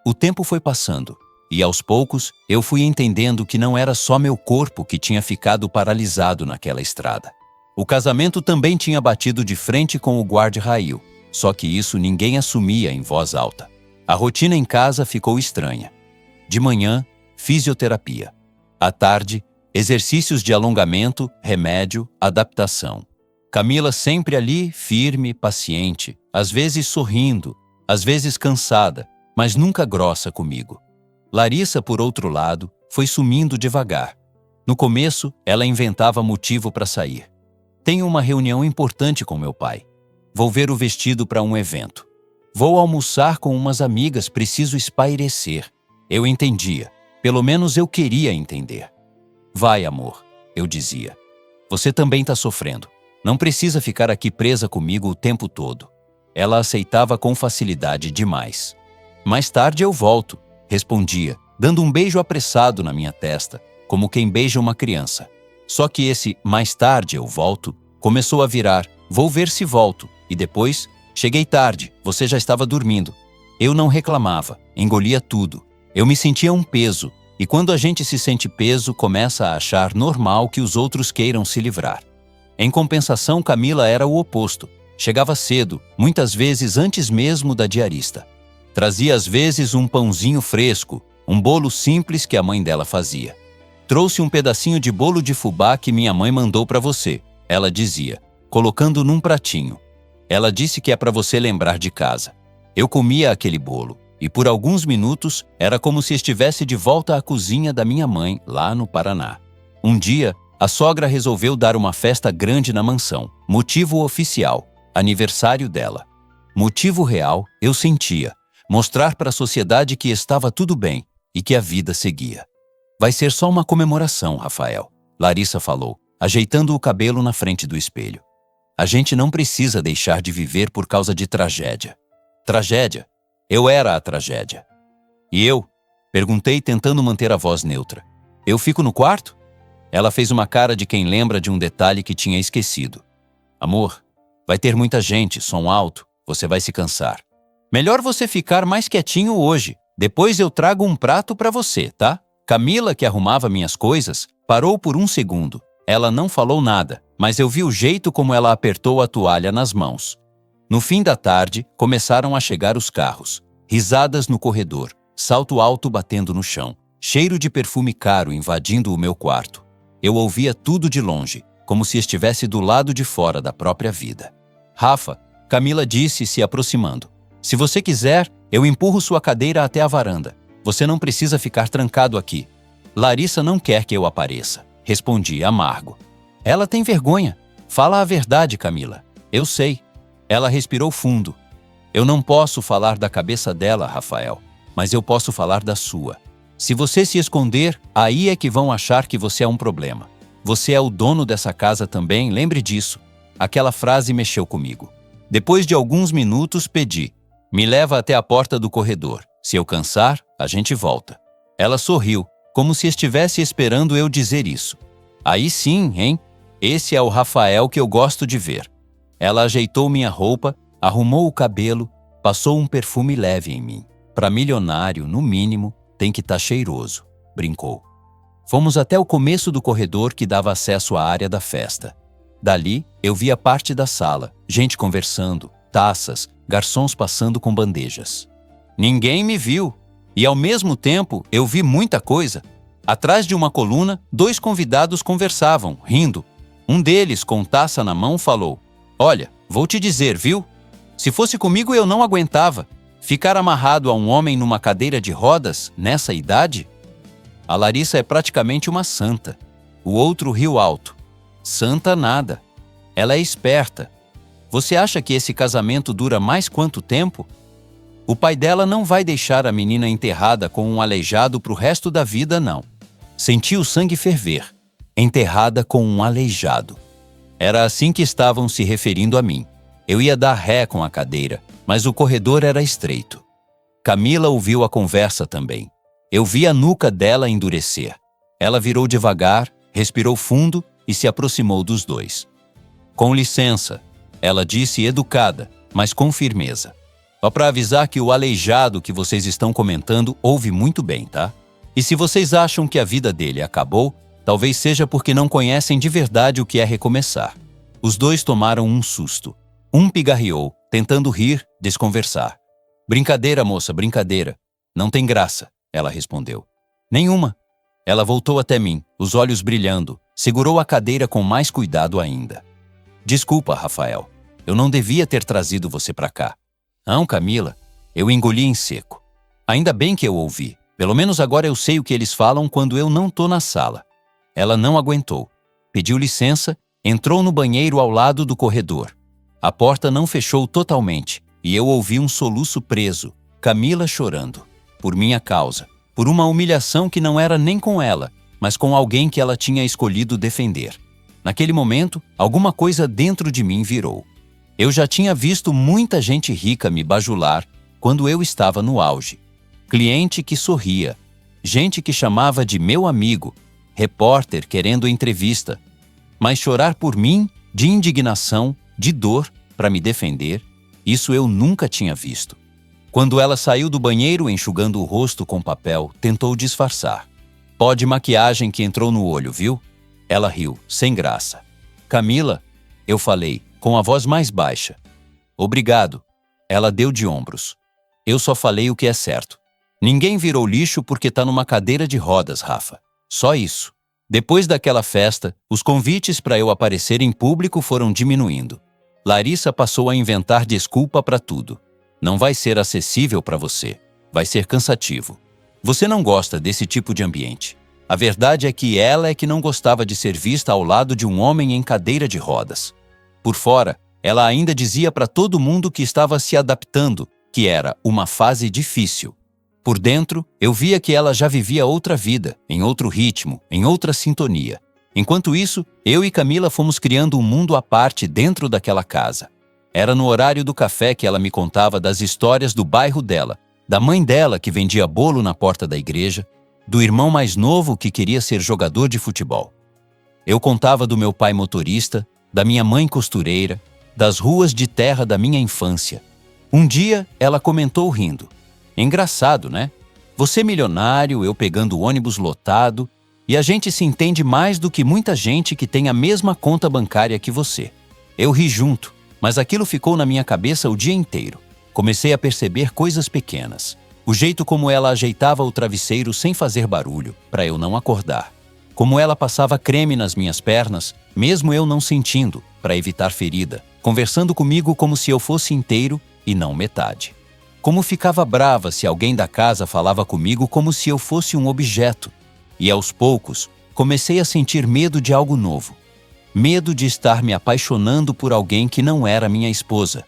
O tempo foi passando, e aos poucos eu fui entendendo que não era só meu corpo que tinha ficado paralisado naquela estrada. O casamento também tinha batido de frente com o guarda-rail, só que isso ninguém assumia em voz alta. A rotina em casa ficou estranha. De manhã, fisioterapia. À tarde, exercícios de alongamento, remédio, adaptação. Camila sempre ali, firme, paciente, às vezes sorrindo, às vezes cansada, mas nunca grossa comigo. Larissa, por outro lado, foi sumindo devagar. No começo, ela inventava motivo para sair. Tenho uma reunião importante com meu pai. Vou ver o vestido para um evento. Vou almoçar com umas amigas, preciso espairecer. Eu entendia, pelo menos eu queria entender. Vai, amor, eu dizia. Você também está sofrendo. Não precisa ficar aqui presa comigo o tempo todo. Ela aceitava com facilidade demais. Mais tarde eu volto, respondia, dando um beijo apressado na minha testa, como quem beija uma criança. Só que esse mais tarde eu volto começou a virar, vou ver se volto, e depois, cheguei tarde, você já estava dormindo. Eu não reclamava, engolia tudo. Eu me sentia um peso, e quando a gente se sente peso, começa a achar normal que os outros queiram se livrar. Em compensação, Camila era o oposto. Chegava cedo, muitas vezes antes mesmo da diarista. Trazia às vezes um pãozinho fresco, um bolo simples que a mãe dela fazia. Trouxe um pedacinho de bolo de fubá que minha mãe mandou para você, ela dizia, colocando num pratinho. Ela disse que é para você lembrar de casa. Eu comia aquele bolo, e por alguns minutos era como se estivesse de volta à cozinha da minha mãe, lá no Paraná. Um dia, a sogra resolveu dar uma festa grande na mansão. Motivo oficial, aniversário dela. Motivo real, eu sentia. Mostrar para a sociedade que estava tudo bem e que a vida seguia. Vai ser só uma comemoração, Rafael, Larissa falou, ajeitando o cabelo na frente do espelho. A gente não precisa deixar de viver por causa de tragédia. Tragédia? Eu era a tragédia. E eu? Perguntei, tentando manter a voz neutra. Eu fico no quarto? Ela fez uma cara de quem lembra de um detalhe que tinha esquecido. Amor, vai ter muita gente, som alto, você vai se cansar. Melhor você ficar mais quietinho hoje. Depois eu trago um prato para você, tá? Camila, que arrumava minhas coisas, parou por um segundo. Ela não falou nada, mas eu vi o jeito como ela apertou a toalha nas mãos. No fim da tarde, começaram a chegar os carros. Risadas no corredor, salto alto batendo no chão, cheiro de perfume caro invadindo o meu quarto. Eu ouvia tudo de longe, como se estivesse do lado de fora da própria vida. Rafa, Camila disse, se aproximando. Se você quiser, eu empurro sua cadeira até a varanda. Você não precisa ficar trancado aqui. Larissa não quer que eu apareça. Respondi, amargo. Ela tem vergonha. Fala a verdade, Camila. Eu sei. Ela respirou fundo. Eu não posso falar da cabeça dela, Rafael, mas eu posso falar da sua. Se você se esconder, aí é que vão achar que você é um problema. Você é o dono dessa casa também, lembre disso. Aquela frase mexeu comigo. Depois de alguns minutos, pedi. Me leva até a porta do corredor. Se eu cansar, a gente volta. Ela sorriu, como se estivesse esperando eu dizer isso. Aí sim, hein? Esse é o Rafael que eu gosto de ver. Ela ajeitou minha roupa, arrumou o cabelo, passou um perfume leve em mim. Para milionário, no mínimo, tem que estar cheiroso, brincou. Fomos até o começo do corredor que dava acesso à área da festa. Dali, eu via parte da sala, gente conversando, taças, garçons passando com bandejas. Ninguém me viu. E ao mesmo tempo, eu vi muita coisa. Atrás de uma coluna, 2 convidados conversavam, rindo. Um deles, com taça na mão, falou: "Olha, vou te dizer, viu? Se fosse comigo eu não aguentava. Ficar amarrado a um homem numa cadeira de rodas, nessa idade?" A Larissa é praticamente uma santa. O outro riu alto. Santa nada. Ela é esperta. Você acha que esse casamento dura mais quanto tempo? O pai dela não vai deixar a menina enterrada com um aleijado pro resto da vida, não. Senti o sangue ferver. Enterrada com um aleijado. Era assim que estavam se referindo a mim. Eu ia dar ré com a cadeira, mas o corredor era estreito. Camila ouviu a conversa também. Eu vi a nuca dela endurecer. Ela virou devagar, respirou fundo e se aproximou dos 2. "Com licença", ela disse educada, mas com firmeza. "Só para avisar que o aleijado que vocês estão comentando ouve muito bem, tá? E se vocês acham que a vida dele acabou, talvez seja porque não conhecem de verdade o que é recomeçar." Os 2 tomaram um susto. Um pigarreou, tentando rir, desconversar. "Brincadeira, moça, brincadeira. Não tem graça", ela respondeu. "Nenhuma." Ela voltou até mim, os olhos brilhando, segurou a cadeira com mais cuidado ainda. "Desculpa, Rafael. Eu não devia ter trazido você para cá." "Não, Camila." Eu engoli em seco. Ainda bem que eu ouvi. Pelo menos agora eu sei o que eles falam quando eu não tô na sala. Ela não aguentou. Pediu licença, entrou no banheiro ao lado do corredor. A porta não fechou totalmente e eu ouvi um soluço preso, Camila chorando. Por minha causa. Por uma humilhação que não era nem com ela, mas com alguém que ela tinha escolhido defender. Naquele momento, alguma coisa dentro de mim virou. Eu já tinha visto muita gente rica me bajular quando eu estava no auge. Cliente que sorria, gente que chamava de meu amigo, repórter querendo entrevista. Mas chorar por mim, de indignação, de dor, para me defender, isso eu nunca tinha visto. Quando ela saiu do banheiro enxugando o rosto com papel, tentou disfarçar. "Pó de maquiagem que entrou no olho, viu?" Ela riu, sem graça. "Camila?" eu falei, com a voz mais baixa. "Obrigado." Ela deu de ombros. "Eu só falei o que é certo. Ninguém virou lixo porque tá numa cadeira de rodas, Rafa. Só isso." Depois daquela festa, os convites para eu aparecer em público foram diminuindo. Larissa passou a inventar desculpa para tudo. "Não vai ser acessível para você. Vai ser cansativo. Você não gosta desse tipo de ambiente." A verdade é que ela é que não gostava de ser vista ao lado de um homem em cadeira de rodas. Por fora, ela ainda dizia para todo mundo que estava se adaptando, que era uma fase difícil. Por dentro, eu via que ela já vivia outra vida, em outro ritmo, em outra sintonia. Enquanto isso, eu e Camila fomos criando um mundo à parte dentro daquela casa. Era no horário do café que ela me contava das histórias do bairro dela, da mãe dela que vendia bolo na porta da igreja, do irmão mais novo que queria ser jogador de futebol. Eu contava do meu pai motorista, da minha mãe costureira, das ruas de terra da minha infância. Um dia, ela comentou rindo. "Engraçado, né? Você milionário, eu pegando o ônibus lotado, e a gente se entende mais do que muita gente que tem a mesma conta bancária que você." Eu ri junto, mas aquilo ficou na minha cabeça o dia inteiro. Comecei a perceber coisas pequenas. O jeito como ela ajeitava o travesseiro sem fazer barulho, para eu não acordar. Como ela passava creme nas minhas pernas, mesmo eu não sentindo, para evitar ferida, conversando comigo como se eu fosse inteiro e não metade. Como ficava brava se alguém da casa falava comigo como se eu fosse um objeto. E aos poucos, comecei a sentir medo de algo novo. Medo de estar me apaixonando por alguém que não era minha esposa.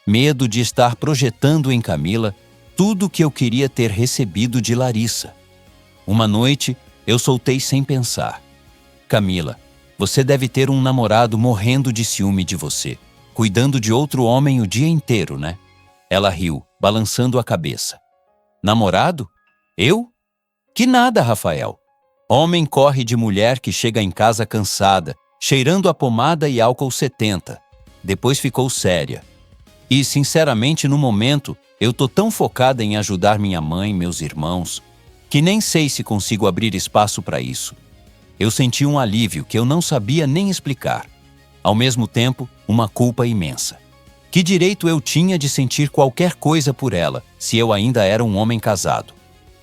Medo de estar projetando em Camila tudo o que eu queria ter recebido de Larissa. Uma noite, eu soltei sem pensar. Camila, você deve ter um namorado morrendo de ciúme de você, cuidando de outro homem o dia inteiro, né? Ela riu, balançando a cabeça. Namorado? Eu? Que nada, Rafael. Homem corre de mulher que chega em casa cansada, cheirando a pomada e álcool 70. Depois ficou séria. E, sinceramente, no momento, eu tô tão focada em ajudar minha mãe, meus irmãos, que nem sei se consigo abrir espaço para isso. Eu senti um alívio que eu não sabia nem explicar. Ao mesmo tempo, uma culpa imensa. Que direito eu tinha de sentir qualquer coisa por ela, se eu ainda era um homem casado?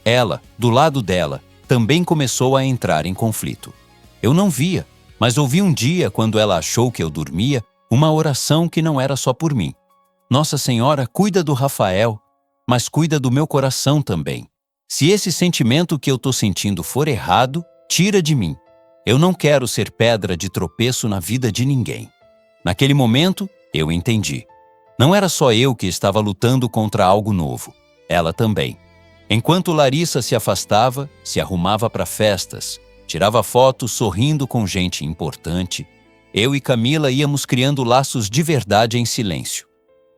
Ela, do lado dela, também começou a entrar em conflito. Eu não via, mas ouvi um dia, quando ela achou que eu dormia, uma oração que não era só por mim. Nossa Senhora cuida do Rafael, mas cuida do meu coração também. Se esse sentimento que eu tô sentindo for errado, tira de mim. Eu não quero ser pedra de tropeço na vida de ninguém. Naquele momento, eu entendi. Não era só eu que estava lutando contra algo novo. Ela também. Enquanto Larissa se afastava, se arrumava para festas, tirava fotos sorrindo com gente importante, eu e Camila íamos criando laços de verdade em silêncio.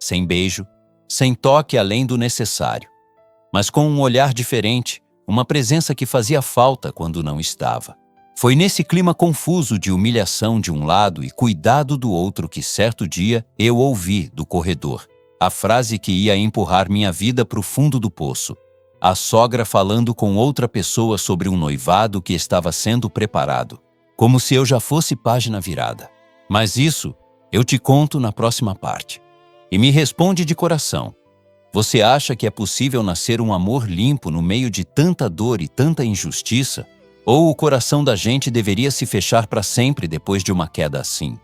Sem beijo, sem toque além do necessário. Mas com um olhar diferente, uma presença que fazia falta quando não estava. Foi nesse clima confuso de humilhação de um lado e cuidado do outro que certo dia eu ouvi do corredor a frase que ia empurrar minha vida para o fundo do poço. A sogra falando com outra pessoa sobre um noivado que estava sendo preparado, como se eu já fosse página virada. Mas isso eu te conto na próxima parte. E me responde de coração. Você acha que é possível nascer um amor limpo no meio de tanta dor e tanta injustiça? Ou o coração da gente deveria se fechar para sempre depois de uma queda assim?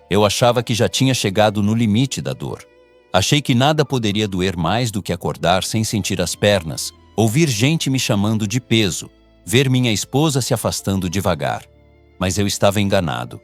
Eu achava que já tinha chegado no limite da dor. Achei que nada poderia doer mais do que acordar sem sentir as pernas, ouvir gente me chamando de peso, ver minha esposa se afastando devagar. Mas eu estava enganado.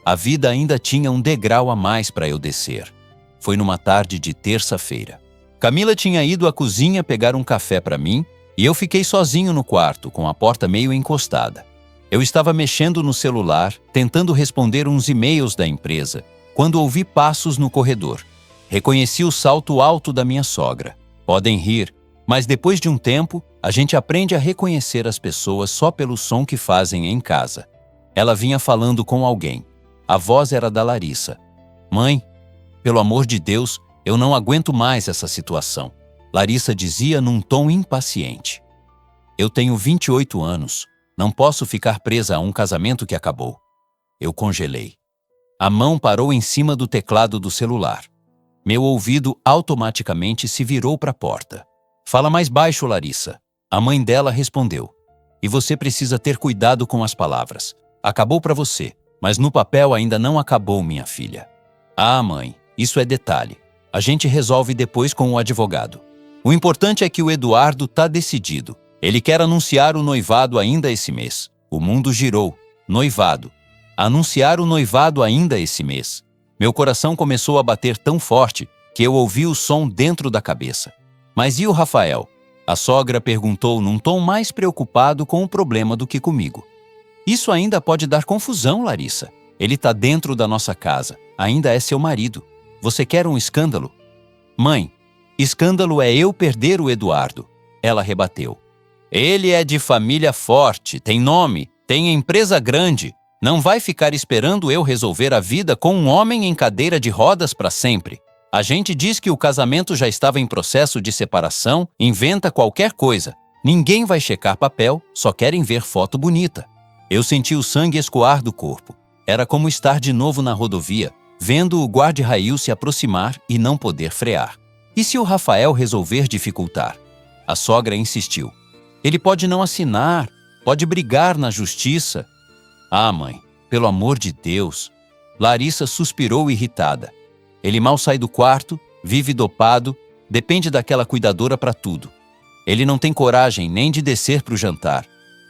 A vida ainda tinha um degrau a mais para eu descer. Foi numa tarde de terça-feira. Camila tinha ido à cozinha pegar um café para mim e eu fiquei sozinho no quarto, com a porta meio encostada. Eu estava mexendo no celular, tentando responder uns e-mails da empresa, quando ouvi passos no corredor. Reconheci o salto alto da minha sogra. Podem rir, mas depois de um tempo, a gente aprende a reconhecer as pessoas só pelo som que fazem em casa. Ela vinha falando com alguém. A voz era da Larissa. Mãe, pelo amor de Deus, eu não aguento mais essa situação. Larissa dizia num tom impaciente. Eu tenho 28 anos. Não posso ficar presa a um casamento que acabou. Eu congelei. A mão parou em cima do teclado do celular. Meu ouvido automaticamente se virou para a porta. Fala mais baixo, Larissa. A mãe dela respondeu. E você precisa ter cuidado com as palavras. Acabou para você, mas no papel ainda não acabou, minha filha. Ah, mãe, isso é detalhe. A gente resolve depois com o advogado. O importante é que o Eduardo tá decidido. Ele quer anunciar o noivado ainda esse mês. O mundo girou. Noivado. Anunciar o noivado ainda esse mês. Meu coração começou a bater tão forte que eu ouvi o som dentro da cabeça. Mas e o Rafael? A sogra perguntou num tom mais preocupado com o problema do que comigo. Isso ainda pode dar confusão, Larissa. Ele tá dentro da nossa casa. Ainda é seu marido. Você quer um escândalo? Mãe, escândalo é eu perder o Eduardo. Ela rebateu. Ele é de família forte, tem nome, tem empresa grande. Não vai ficar esperando eu resolver a vida com um homem em cadeira de rodas para sempre. A gente diz que o casamento já estava em processo de separação, inventa qualquer coisa. Ninguém vai checar papel, só querem ver foto bonita. Eu senti o sangue escoar do corpo. Era como estar de novo na rodovia, vendo o guarda-rail se aproximar e não poder frear. E se o Rafael resolver dificultar? A sogra insistiu. Ele pode não assinar, pode brigar na justiça. Ah, mãe, pelo amor de Deus. Larissa suspirou irritada. Ele mal sai do quarto, vive dopado, depende daquela cuidadora para tudo. Ele não tem coragem nem de descer para o jantar.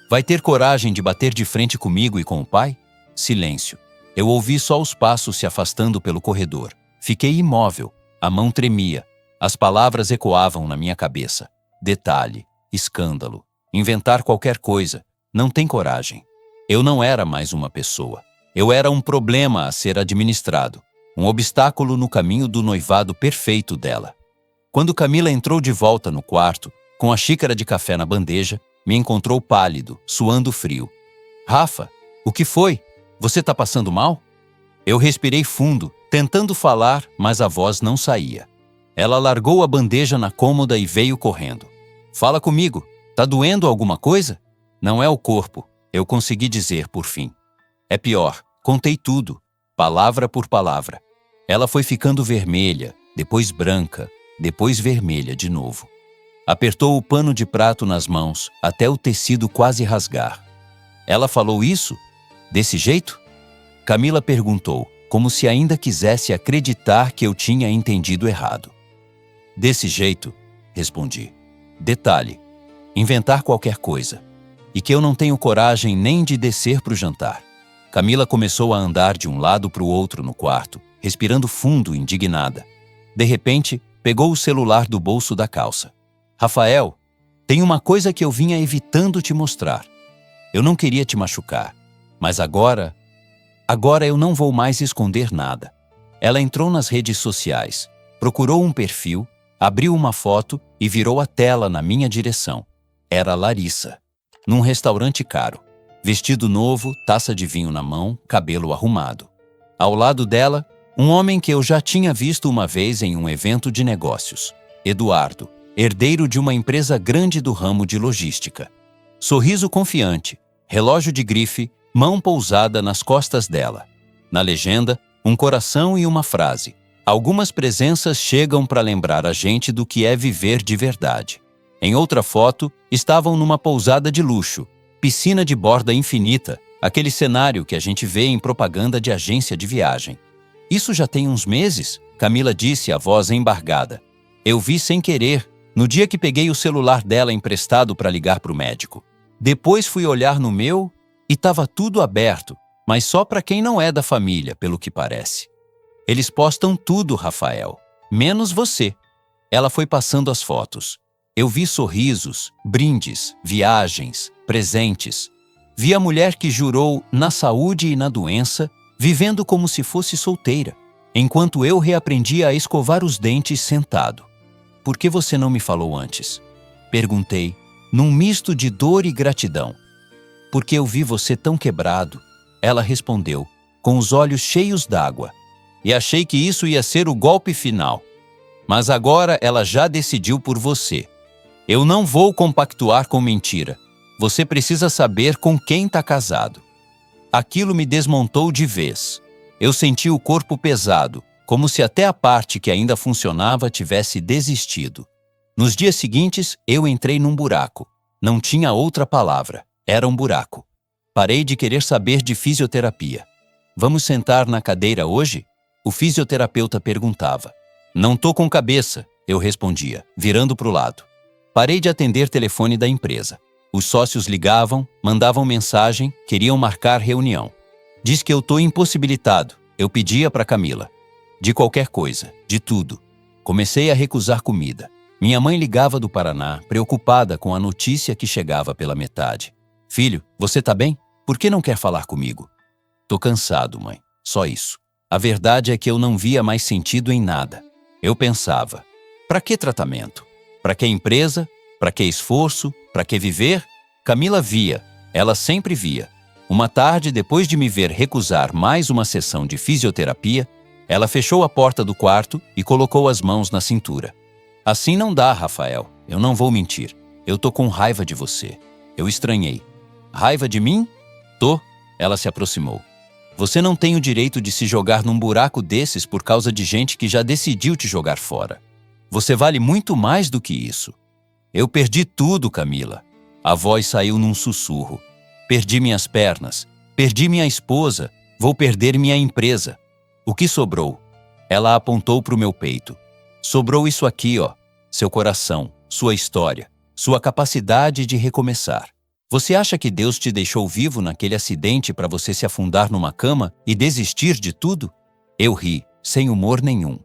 Vai ter coragem de bater de frente comigo e com o pai? Silêncio. Eu ouvi só os passos se afastando pelo corredor. Fiquei imóvel. A mão tremia. As palavras ecoavam na minha cabeça. Detalhe, escândalo, inventar qualquer coisa. Não tem coragem. Eu não era mais uma pessoa. Eu era um problema a ser administrado. Um obstáculo no caminho do noivado perfeito dela. Quando Camila entrou de volta no quarto, com a xícara de café na bandeja, me encontrou pálido, suando frio. Rafa, o que foi? Você tá passando mal? Eu respirei fundo, tentando falar, mas a voz não saía. Ela largou a bandeja na cômoda e veio correndo. Fala comigo, tá doendo alguma coisa? Não é o corpo, eu consegui dizer por fim. É pior, contei tudo, palavra por palavra. Ela foi ficando vermelha, depois branca, depois vermelha de novo. Apertou o pano de prato nas mãos, até o tecido quase rasgar. Ela falou isso? Desse jeito? Camila perguntou, como se ainda quisesse acreditar que eu tinha entendido errado. Desse jeito, respondi. Detalhe, inventar qualquer coisa. E que eu não tenho coragem nem de descer para o jantar. Camila começou a andar de um lado para o outro no quarto, respirando fundo, indignada. De repente, pegou o celular do bolso da calça. Rafael, tem uma coisa que eu vinha evitando te mostrar. Eu não queria te machucar, mas agora eu não vou mais esconder nada. Ela entrou nas redes sociais, procurou um perfil, abriu uma foto e virou a tela na minha direção. Era Larissa, num restaurante caro. Vestido novo, taça de vinho na mão, cabelo arrumado. Ao lado dela, um homem que eu já tinha visto uma vez em um evento de negócios. Eduardo, herdeiro de uma empresa grande do ramo de logística. Sorriso confiante, relógio de grife, mão pousada nas costas dela. Na legenda, um coração e uma frase. Algumas presenças chegam para lembrar a gente do que é viver de verdade. Em outra foto, estavam numa pousada de luxo, piscina de borda infinita, aquele cenário que a gente vê em propaganda de agência de viagem. Isso já tem uns meses? Camila disse, a voz embargada. Eu vi sem querer, no dia que peguei o celular dela emprestado para ligar para o médico. Depois fui olhar no meu e estava tudo aberto, mas só para quem não é da família, pelo que parece. Eles postam tudo, Rafael, menos você. Ela foi passando as fotos. Eu vi sorrisos, brindes, viagens, presentes. Vi a mulher que jurou na saúde e na doença, vivendo como se fosse solteira, enquanto eu reaprendia a escovar os dentes sentado. Por que você não me falou antes? Perguntei, num misto de dor e gratidão. Porque eu vi você tão quebrado. Ela respondeu, com os olhos cheios d'água. E achei que isso ia ser o golpe final. Mas agora ela já decidiu por você. Eu não vou compactuar com mentira. Você precisa saber com quem está casado. Aquilo me desmontou de vez. Eu senti o corpo pesado, como se até a parte que ainda funcionava tivesse desistido. Nos dias seguintes, eu entrei num buraco. Não tinha outra palavra. Era um buraco. Parei de querer saber de fisioterapia. Vamos sentar na cadeira hoje? O fisioterapeuta perguntava. Não tô com cabeça, eu respondia, virando para o lado. Parei de atender telefone da empresa. Os sócios ligavam, mandavam mensagem, queriam marcar reunião. Diz que eu tô impossibilitado, eu pedia para Camila. De qualquer coisa, de tudo. Comecei a recusar comida. Minha mãe ligava do Paraná, preocupada com a notícia que chegava pela metade. Filho, você tá bem? Por que não quer falar comigo? Tô cansado, mãe. Só isso. A verdade é que eu não via mais sentido em nada. Eu pensava, para que tratamento? Para que empresa? Para que esforço? Para que viver? Camila via, ela sempre via. Uma tarde, depois de me ver recusar mais uma sessão de fisioterapia, ela fechou a porta do quarto e colocou as mãos na cintura. Assim não dá, Rafael. Eu não vou mentir. Eu tô com raiva de você. Eu estranhei. Raiva de mim? Tô. Ela se aproximou. Você não tem o direito de se jogar num buraco desses por causa de gente que já decidiu te jogar fora. Você vale muito mais do que isso. Eu perdi tudo, Camila. A voz saiu num sussurro. Perdi minhas pernas, Perdi minha esposa, vou perder minha empresa. O que sobrou? Ela apontou para o meu peito. Sobrou isso aqui, ó. Seu coração, sua história, sua capacidade de recomeçar. Você acha que Deus te deixou vivo naquele acidente para você se afundar numa cama e desistir de tudo? Eu ri, sem humor nenhum.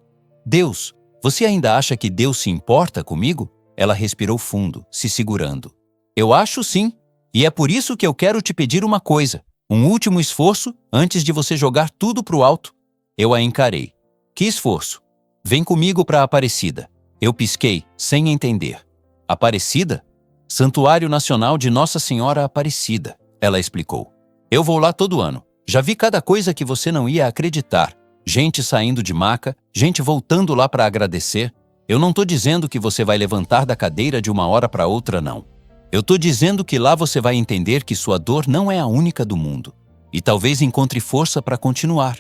Deus, você ainda acha que Deus se importa comigo? Ela respirou fundo, se segurando. Eu acho sim, e é por isso que eu quero te pedir uma coisa. Um último esforço antes de você jogar tudo pro alto. Eu a encarei. Que esforço? Vem comigo para Aparecida. Eu pisquei, sem entender. Aparecida? Santuário Nacional de Nossa Senhora Aparecida, ela explicou. Eu vou lá todo ano. Já vi cada coisa que você não ia acreditar. Gente saindo de maca, gente voltando lá para agradecer. Eu não tô dizendo que você vai levantar da cadeira de uma hora para outra, não. Eu tô dizendo que lá você vai entender que sua dor não é a única do mundo. E talvez encontre força para continuar.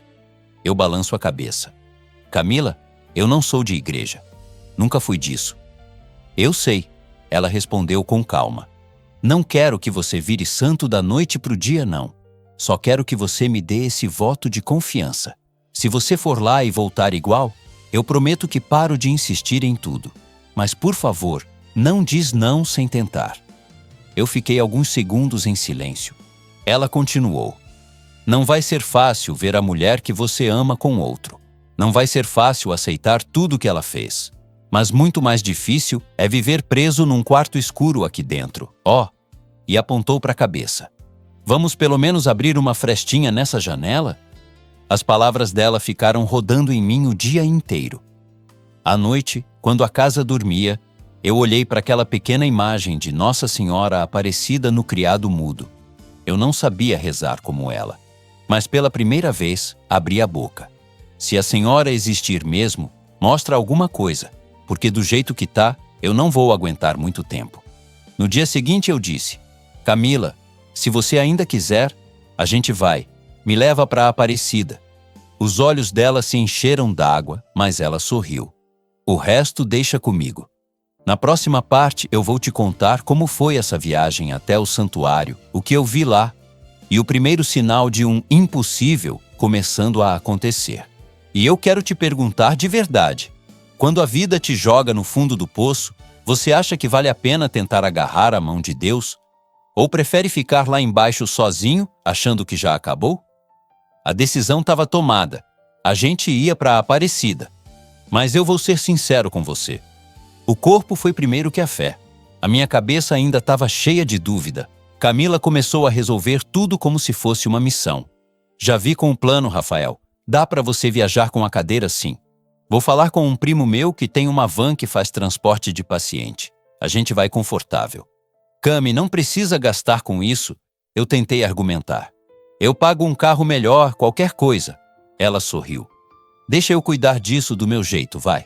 Eu balanço a cabeça. Camila, eu não sou de igreja. Nunca fui disso. Eu sei, ela respondeu com calma. Não quero que você vire santo da noite pro dia, não. Só quero que você me dê esse voto de confiança. Se você for lá e voltar igual, eu prometo que paro de insistir em tudo. Mas, por favor, não diz não sem tentar. Eu fiquei alguns segundos em silêncio. Ela continuou. Não vai ser fácil ver a mulher que você ama com outro. Não vai ser fácil aceitar tudo que ela fez. Mas muito mais difícil é viver preso num quarto escuro aqui dentro. Ó, e apontou para a cabeça. Vamos pelo menos abrir uma frestinha nessa janela? As palavras dela ficaram rodando em mim o dia inteiro. À noite, quando a casa dormia, eu olhei para aquela pequena imagem de Nossa Senhora Aparecida no criado mudo. Eu não sabia rezar como ela, mas pela primeira vez abri a boca. Se a Senhora existir mesmo, mostra alguma coisa, porque do jeito que tá, eu não vou aguentar muito tempo. No dia seguinte eu disse, Camila, se você ainda quiser, a gente vai. Me leva para Aparecida. Os olhos dela se encheram d'água, mas ela sorriu. O resto deixa comigo. Na próxima parte eu vou te contar como foi essa viagem até o santuário, o que eu vi lá, e o primeiro sinal de um impossível começando a acontecer. E eu quero te perguntar de verdade, quando a vida te joga no fundo do poço, você acha que vale a pena tentar agarrar a mão de Deus? Ou prefere ficar lá embaixo sozinho, achando que já acabou? A decisão estava tomada. A gente ia para a Aparecida. Mas eu vou ser sincero com você. O corpo foi primeiro que a fé. A minha cabeça ainda estava cheia de dúvida. Camila começou a resolver tudo como se fosse uma missão. Já vi com o plano, Rafael. Dá para você viajar com a cadeira sim. Vou falar com um primo meu que tem uma van que faz transporte de paciente. A gente vai confortável. Cami, não precisa gastar com isso. Eu tentei argumentar. Eu pago um carro melhor, qualquer coisa. Ela sorriu. Deixa eu cuidar disso do meu jeito, vai.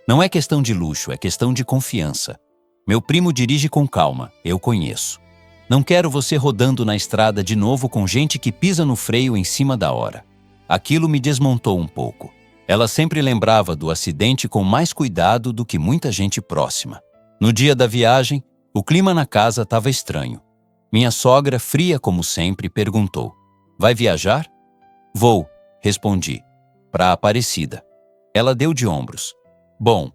Não é questão de luxo, é questão de confiança. Meu primo dirige com calma, eu conheço. Não quero você rodando na estrada de novo com gente que pisa no freio em cima da hora. Aquilo me desmontou um pouco. Ela sempre lembrava do acidente com mais cuidado do que muita gente próxima. No dia da viagem, o clima na casa estava estranho. Minha sogra, fria como sempre, perguntou: Vai viajar? Vou, respondi. Para Aparecida. Ela deu de ombros. Bom,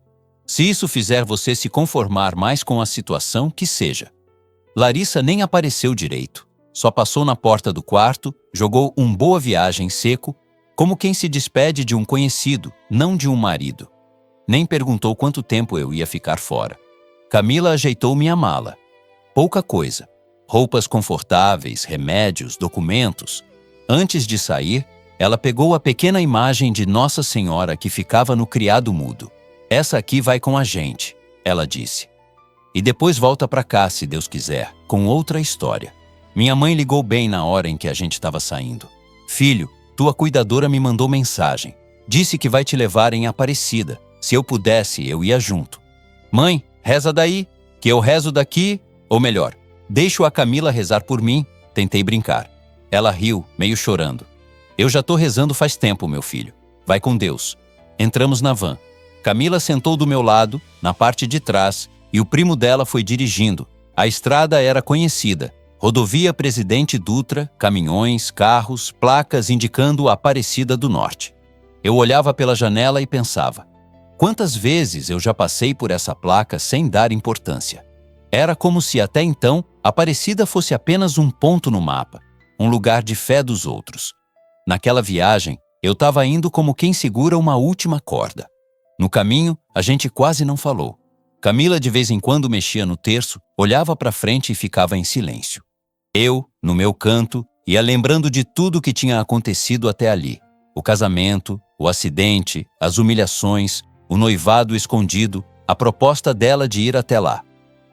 se isso fizer você se conformar mais com a situação, que seja. Larissa nem apareceu direito. Só passou na porta do quarto, jogou um boa viagem seco, como quem se despede de um conhecido, não de um marido. Nem perguntou quanto tempo eu ia ficar fora. Camila ajeitou minha mala. Pouca coisa. Roupas confortáveis, remédios, documentos. Antes de sair, ela pegou a pequena imagem de Nossa Senhora que ficava no criado mudo. Essa aqui vai com a gente, ela disse. E depois volta para cá, se Deus quiser, com outra história. Minha mãe ligou bem na hora em que a gente estava saindo. Filho, tua cuidadora me mandou mensagem. Disse que vai te levar em Aparecida. Se eu pudesse, eu ia junto. Mãe, reza daí, que eu rezo daqui, ou melhor, deixo a Camila rezar por mim, tentei brincar. Ela riu, meio chorando. Eu já tô rezando faz tempo, meu filho. Vai com Deus. Entramos na van. Camila sentou do meu lado, na parte de trás, e o primo dela foi dirigindo. A estrada era conhecida. Rodovia Presidente Dutra, caminhões, carros, placas indicando Aparecida do Norte. Eu olhava pela janela e pensava: quantas vezes eu já passei por essa placa sem dar importância? Era como se até então Aparecida fosse apenas um ponto no mapa, um lugar de fé dos outros. Naquela viagem, eu estava indo como quem segura uma última corda. No caminho, a gente quase não falou. Camila de vez em quando mexia no terço, olhava para frente e ficava em silêncio. Eu, no meu canto, ia lembrando de tudo que tinha acontecido até ali. O casamento, o acidente, as humilhações, o noivado escondido, a proposta dela de ir até lá.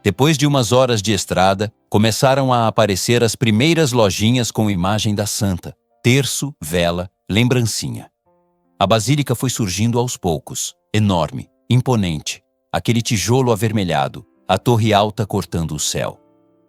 Depois de umas horas de estrada, começaram a aparecer as primeiras lojinhas com imagem da santa, terço, vela, lembrancinha. A basílica foi surgindo aos poucos, enorme, imponente, aquele tijolo avermelhado, a torre alta cortando o céu.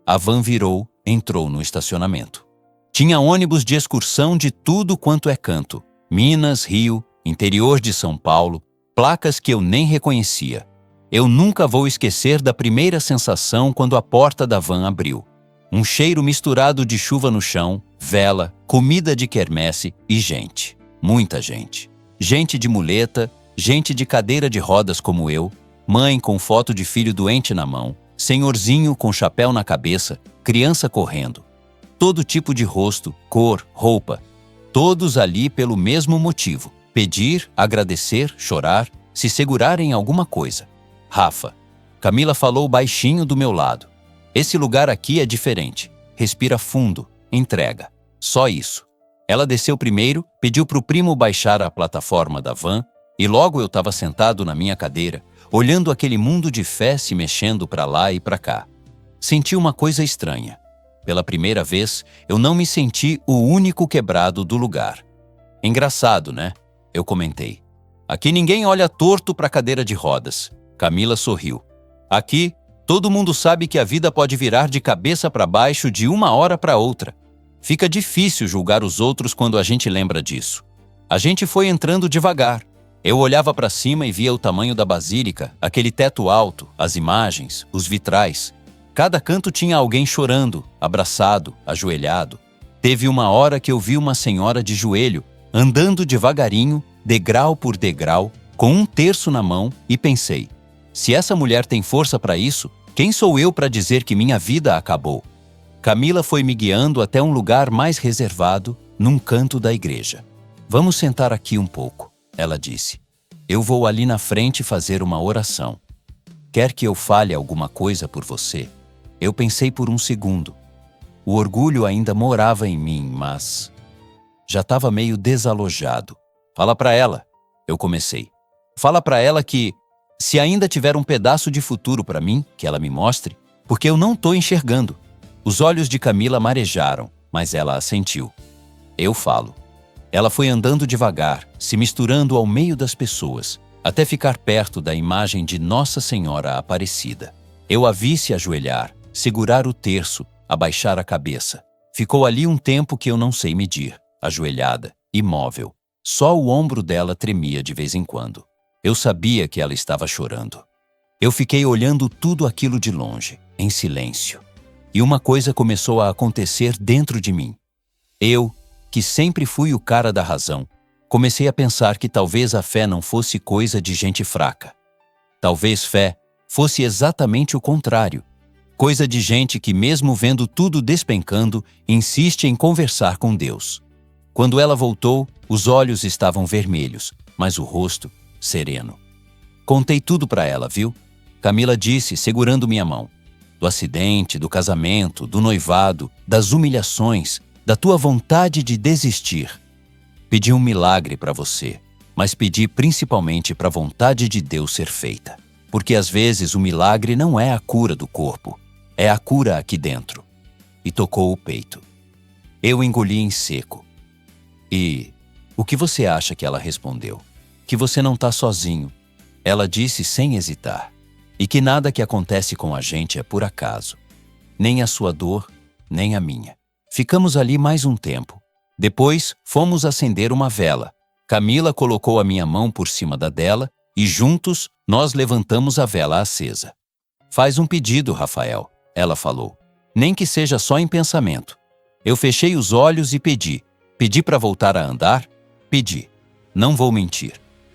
A van virou, entrou no estacionamento. Tinha ônibus de excursão de tudo quanto é canto, Minas, Rio, interior de São Paulo, placas que eu nem reconhecia. Eu nunca vou esquecer da primeira sensação quando a porta da van abriu. Um cheiro misturado de chuva no chão, vela, comida de quermesse e gente. Muita gente. Gente de muleta, gente de cadeira de rodas como eu, mãe com foto de filho doente na mão, senhorzinho com chapéu na cabeça, criança correndo. Todo tipo de rosto, cor, roupa. Todos ali pelo mesmo motivo. Pedir, agradecer, chorar, se segurar em alguma coisa. Rafa. Camila falou baixinho do meu lado. Esse lugar aqui é diferente. Respira fundo, entrega. Só isso. Ela desceu primeiro, pediu para o primo baixar a plataforma da van e logo eu estava sentado na minha cadeira, olhando aquele mundo de fé se mexendo para lá e para cá. Senti uma coisa estranha. Pela primeira vez, eu não me senti o único quebrado do lugar. Engraçado, né? Eu comentei. Aqui ninguém olha torto para a cadeira de rodas. Camila sorriu. Aqui, todo mundo sabe que a vida pode virar de cabeça para baixo de uma hora para outra. Fica difícil julgar os outros quando a gente lembra disso. A gente foi entrando devagar. Eu olhava para cima e via o tamanho da basílica, aquele teto alto, as imagens, os vitrais. Cada canto tinha alguém chorando, abraçado, ajoelhado. Teve uma hora que eu vi uma senhora de joelho, andando devagarinho, degrau por degrau, com um terço na mão, e pensei: se essa mulher tem força para isso, quem sou eu para dizer que minha vida acabou? Camila foi me guiando até um lugar mais reservado, num canto da igreja. Vamos sentar aqui um pouco, ela disse. Eu vou ali na frente fazer uma oração. Quer que eu fale alguma coisa por você? Eu pensei por um segundo. O orgulho ainda morava em mim, mas já estava meio desalojado. Fala para ela, eu comecei. Fala para ela que, se ainda tiver um pedaço de futuro para mim, que ela me mostre, porque eu não estou enxergando. Os olhos de Camila marejaram, mas ela assentiu. Eu falo. Ela foi andando devagar, se misturando ao meio das pessoas, até ficar perto da imagem de Nossa Senhora Aparecida. Eu a vi se ajoelhar, segurar o terço, abaixar a cabeça. Ficou ali um tempo que eu não sei medir, ajoelhada, imóvel. Só o ombro dela tremia de vez em quando. Eu sabia que ela estava chorando. Eu fiquei olhando tudo aquilo de longe, em silêncio. E uma coisa começou a acontecer dentro de mim. Eu, que sempre fui o cara da razão, comecei a pensar que talvez a fé não fosse coisa de gente fraca. Talvez fé fosse exatamente o contrário. Coisa de gente que, mesmo vendo tudo despencando, insiste em conversar com Deus. Quando ela voltou, os olhos estavam vermelhos, mas o rosto sereno. Contei tudo para ela, viu? Camila disse, segurando minha mão. Do acidente, do casamento, do noivado, das humilhações, da tua vontade de desistir. Pedi um milagre para você, mas pedi principalmente para a vontade de Deus ser feita. Porque às vezes o milagre não é a cura do corpo, é a cura aqui dentro. E tocou o peito. Eu engoli em seco. E o que você acha que ela respondeu? Que você não está sozinho. Ela disse sem hesitar. E que nada que acontece com a gente é por acaso. Nem a sua dor, nem a minha. Ficamos ali mais um tempo. Depois, fomos acender uma vela. Camila colocou a minha mão por cima da dela e juntos nós levantamos a vela acesa. Faz um pedido, Rafael, ela falou. nem que seja só em pensamento. Eu fechei os olhos e pedi. Pedi para voltar a andar? Pedi. Não vou mentir.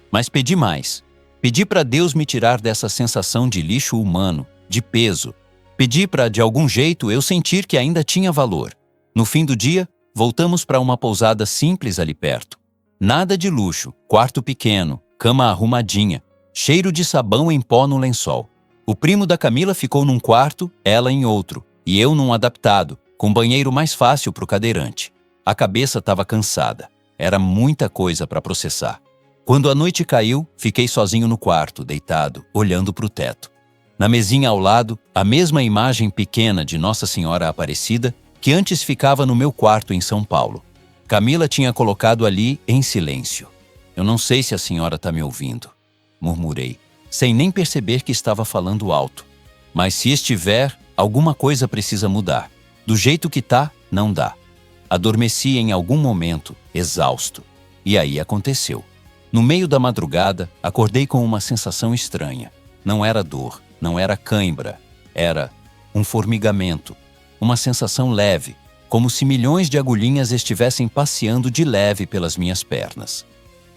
Mas pedi mais. Pedi para Deus me tirar dessa sensação de lixo humano, de peso. Pedi para, de algum jeito, eu sentir que ainda tinha valor. No fim do dia, voltamos para uma pousada simples ali perto. Nada de luxo, quarto pequeno, cama arrumadinha, cheiro de sabão em pó no lençol. O primo da Camila ficou num quarto, ela em outro, e eu num adaptado, com banheiro mais fácil para o cadeirante. A cabeça estava cansada. Era muita coisa para processar. Quando a noite caiu, fiquei sozinho no quarto, deitado, olhando para o teto. Na mesinha ao lado, a mesma imagem pequena de Nossa Senhora Aparecida que antes ficava no meu quarto em São Paulo. Camila tinha colocado ali em silêncio. Eu não sei se a senhora está me ouvindo, murmurei, sem nem perceber que estava falando alto. Mas se estiver, alguma coisa precisa mudar. Do jeito que tá, não dá. Adormeci em algum momento, exausto. E aí aconteceu. No meio da madrugada, acordei com uma sensação estranha. Não era dor, não era cãibra. Era um formigamento. Uma sensação leve, como se milhões de agulhinhas estivessem passeando de leve pelas minhas pernas.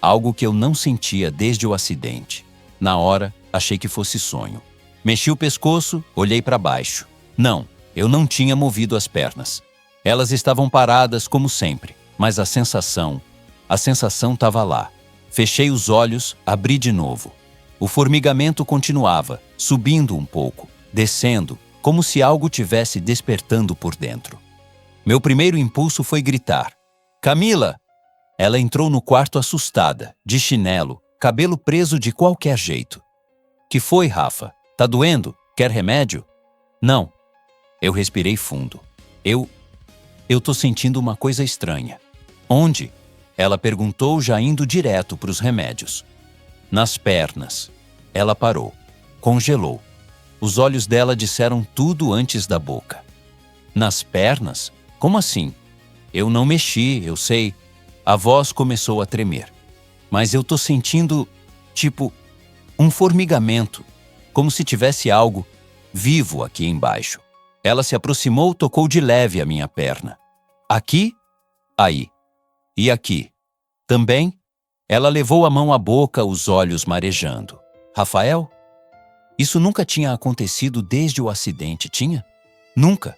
Algo que eu não sentia desde o acidente. Na hora, achei que fosse sonho. Mexi o pescoço, olhei para baixo. Não, eu não tinha movido as pernas. Elas estavam paradas como sempre, mas a sensação estava lá. Fechei os olhos, abri de novo. O formigamento continuava, subindo um pouco, descendo, como se algo tivesse despertando por dentro. Meu primeiro impulso foi gritar: "Camila!" Ela entrou no quarto assustada, de chinelo, cabelo preso de qualquer jeito. "Que foi, Rafa? Tá doendo? Quer remédio?" "Não." Eu respirei fundo. Eu tô sentindo uma coisa estranha." "Onde?" Ela perguntou, já indo direto para os remédios. "Nas pernas." Ela parou. Congelou. Os olhos dela disseram tudo antes da boca. "Nas pernas? Como assim?" "Eu não mexi, eu sei." A voz começou a tremer. "Mas eu tô sentindo, tipo, um formigamento, como se tivesse algo vivo aqui embaixo." Ela se aproximou, tocou de leve a minha perna. "Aqui?" "Aí." "E aqui?" "Também?" Ela levou a mão à boca, os olhos marejando. "Rafael?" Isso nunca tinha acontecido desde o acidente, tinha? Nunca.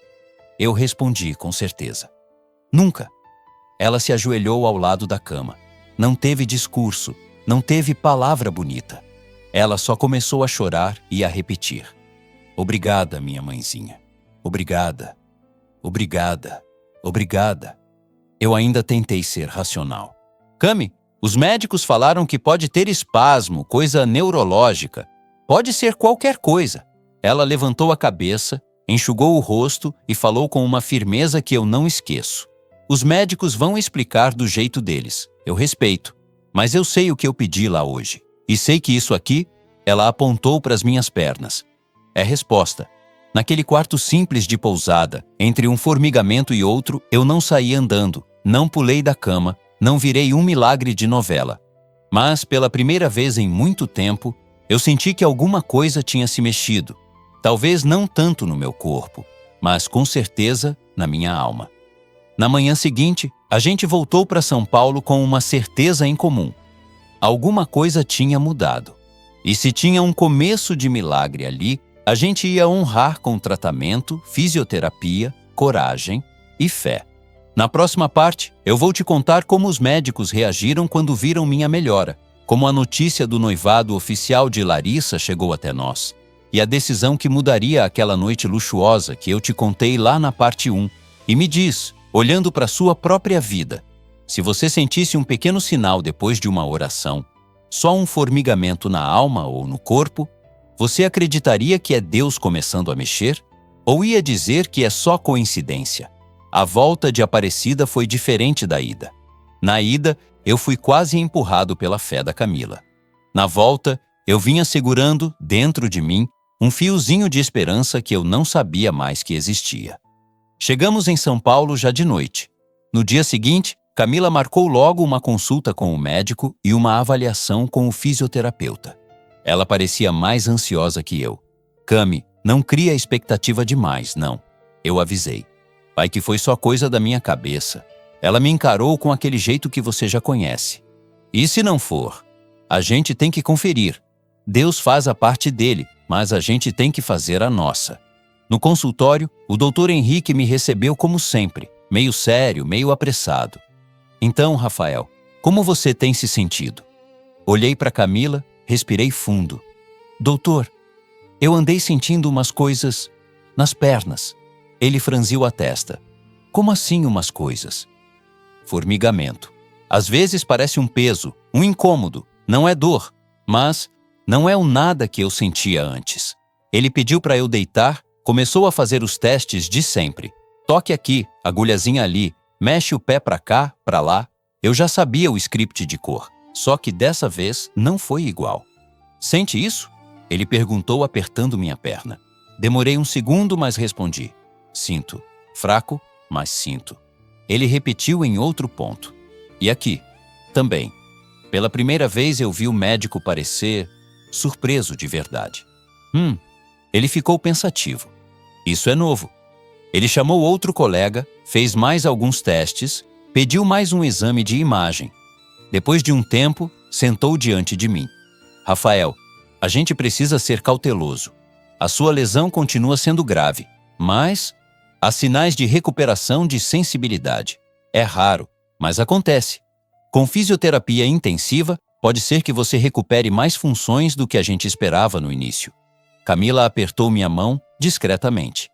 Eu respondi com certeza. Nunca. Ela se ajoelhou ao lado da cama. Não teve discurso, não teve palavra bonita. Ela só começou a chorar e a repetir: "Obrigada, minha mãezinha. Obrigada. Obrigada. Obrigada." Eu ainda tentei ser racional. "Cami, os médicos falaram que pode ter espasmo, coisa neurológica. Pode ser qualquer coisa." Ela levantou a cabeça, enxugou o rosto e falou com uma firmeza que eu não esqueço. "Os médicos vão explicar do jeito deles. Eu respeito. Mas eu sei o que eu pedi lá hoje. E sei que isso aqui," ela apontou para as minhas pernas, "é resposta. Naquele quarto simples de pousada, entre um formigamento e outro, eu não saí andando, não pulei da cama, não virei um milagre de novela. Mas, pela primeira vez em muito tempo, eu senti que alguma coisa tinha se mexido. Talvez não tanto no meu corpo, mas com certeza na minha alma." Na manhã seguinte, a gente voltou para São Paulo com uma certeza em comum. Alguma coisa tinha mudado. E se tinha um começo de milagre ali, a gente ia honrar com tratamento, fisioterapia, coragem e fé. Na próxima parte, eu vou te contar como os médicos reagiram quando viram minha melhora, como a notícia do noivado oficial de Larissa chegou até nós, e a decisão que mudaria aquela noite luxuosa que eu te contei lá na parte 1. E me diz, olhando para sua própria vida, se você sentisse um pequeno sinal depois de uma oração, só um formigamento na alma ou no corpo, você acreditaria que é Deus começando a mexer? Ou ia dizer que é só coincidência? A volta de Aparecida foi diferente da ida. Na ida, eu fui quase empurrado pela fé da Camila. Na volta, eu vinha segurando, dentro de mim, um fiozinho de esperança que eu não sabia mais que existia. Chegamos em São Paulo já de noite. No dia seguinte, Camila marcou logo uma consulta com o médico e uma avaliação com o fisioterapeuta. Ela parecia mais ansiosa que eu. "Cami, não cria expectativa demais, não. eu avisei. Vai que foi só coisa da minha cabeça. Ela me encarou com aquele jeito que você já conhece. E se não for? A gente tem que conferir. Deus faz a parte dele, mas a gente tem que fazer a nossa. No consultório, o Dr. Henrique me recebeu como sempre, meio sério, meio apressado. Então, Rafael, como você tem se sentido? Olhei para Camila, respirei fundo. Doutor, eu andei sentindo umas coisas nas pernas. Ele franziu a testa. Como assim umas coisas? Formigamento. Às vezes parece um peso, um incômodo. Não é dor, mas não é o nada que eu sentia antes. Ele pediu para eu deitar, começou a fazer os testes de sempre. Toque aqui, agulhazinha ali, mexe o pé para cá, para lá. Eu já sabia o script de cor, só que dessa vez não foi igual. Sente isso? Ele perguntou apertando minha perna. Demorei um segundo, mas respondi. Sinto. Fraco, mas sinto. Ele repetiu em outro ponto. E aqui? Também. Pela primeira vez eu vi o médico parecer surpreso de verdade. Ele ficou pensativo. Isso é novo. Ele chamou outro colega, fez mais alguns testes, pediu mais um exame de imagem. Depois de um tempo, sentou diante de mim. Rafael, a gente precisa ser cauteloso. A sua lesão continua sendo grave, mas há sinais de recuperação de sensibilidade. É raro, mas acontece. Com fisioterapia intensiva, pode ser que você recupere mais funções do que a gente esperava no início. Camila apertou minha mão discretamente.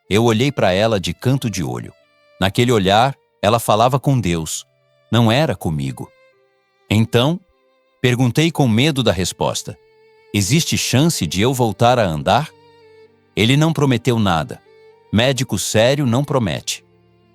Eu olhei para ela de canto de olho. Naquele olhar, ela falava com Deus. Não era comigo. Então, perguntei com medo da resposta. Existe chance de eu voltar a andar? Ele não prometeu nada. Médico sério não promete.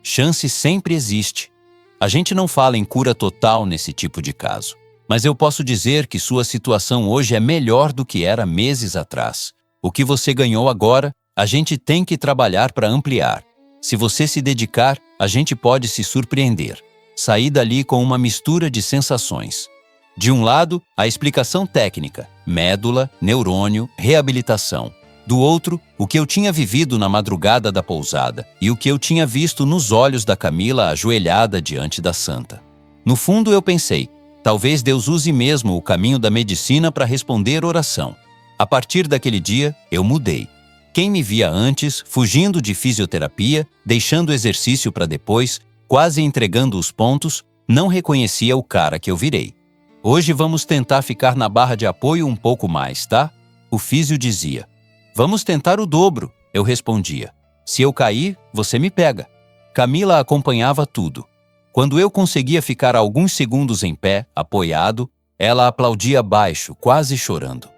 Chance sempre existe. A gente não fala em cura total nesse tipo de caso. Mas eu posso dizer que sua situação hoje é melhor do que era meses atrás. O que você ganhou agora, a gente tem que trabalhar para ampliar. Se você se dedicar, a gente pode se surpreender. Sair dali com uma mistura de sensações. De um lado, a explicação técnica, médula, neurônio, reabilitação. Do outro, o que eu tinha vivido na madrugada da pousada e o que eu tinha visto nos olhos da Camila ajoelhada diante da santa. No fundo, eu pensei, talvez Deus use mesmo o caminho da medicina para responder oração. A partir daquele dia, eu mudei. Quem me via antes, fugindo de fisioterapia, deixando o exercício para depois, quase entregando os pontos, não reconhecia o cara que eu virei. Hoje vamos tentar ficar na barra de apoio um pouco mais, tá? O físio dizia. Vamos tentar o dobro, eu respondia. Se eu cair, você me pega. Camila acompanhava tudo. Quando eu conseguia ficar alguns segundos em pé, apoiado, ela aplaudia baixo, quase chorando.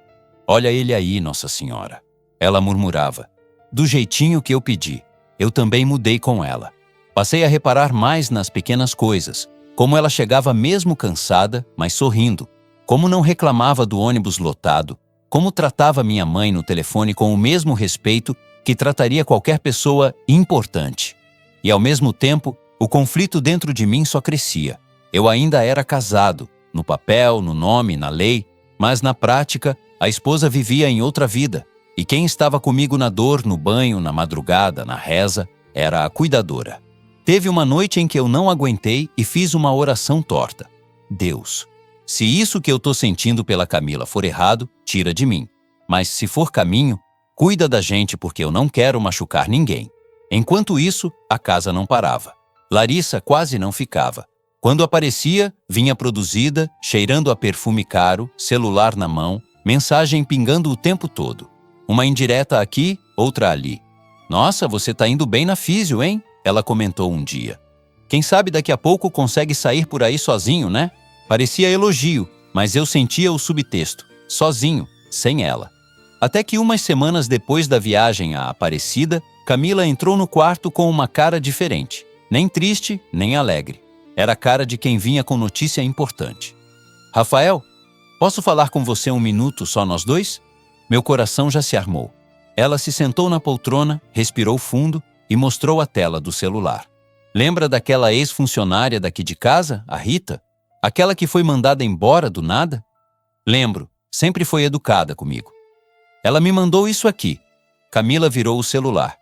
Olha ele aí, Nossa Senhora. Ela murmurava. Do jeitinho que eu pedi, eu também mudei com ela. Passei a reparar mais nas pequenas coisas, como ela chegava mesmo cansada, mas sorrindo, como não reclamava do ônibus lotado, como tratava minha mãe no telefone com o mesmo respeito que trataria qualquer pessoa importante. E ao mesmo tempo, o conflito dentro de mim só crescia. Eu ainda era casado, no papel, no nome, na lei, mas na prática, a esposa vivia em outra vida. E quem estava comigo na dor, no banho, na madrugada, na reza, era a cuidadora. Teve uma noite em que eu não aguentei e fiz uma oração torta. Deus, se isso que eu estou sentindo pela Camila for errado, tira de mim. Mas se for caminho, cuida da gente porque eu não quero machucar ninguém. Enquanto isso, a casa não parava. Larissa quase não ficava. Quando aparecia, vinha produzida, cheirando a perfume caro, celular na mão, mensagem pingando o tempo todo. Uma indireta aqui, outra ali. Nossa, você tá indo bem na físio, hein? Ela comentou um dia. Quem sabe daqui a pouco consegue sair por aí sozinho, né? Parecia elogio, mas eu sentia o subtexto. Sozinho, sem ela. Até que umas semanas depois da viagem à Aparecida, Camila entrou no quarto com uma cara diferente. Nem triste, nem alegre. Era a cara de quem vinha com notícia importante. Rafael, posso falar com você um minuto só nós dois? Meu coração já se armou. Ela se sentou na poltrona, respirou fundo e mostrou a tela do celular. Lembra daquela ex-funcionária daqui de casa, a Rita? Aquela que foi mandada embora do nada? Lembro, sempre foi educada comigo. Ela me mandou isso aqui. Camila virou o celular.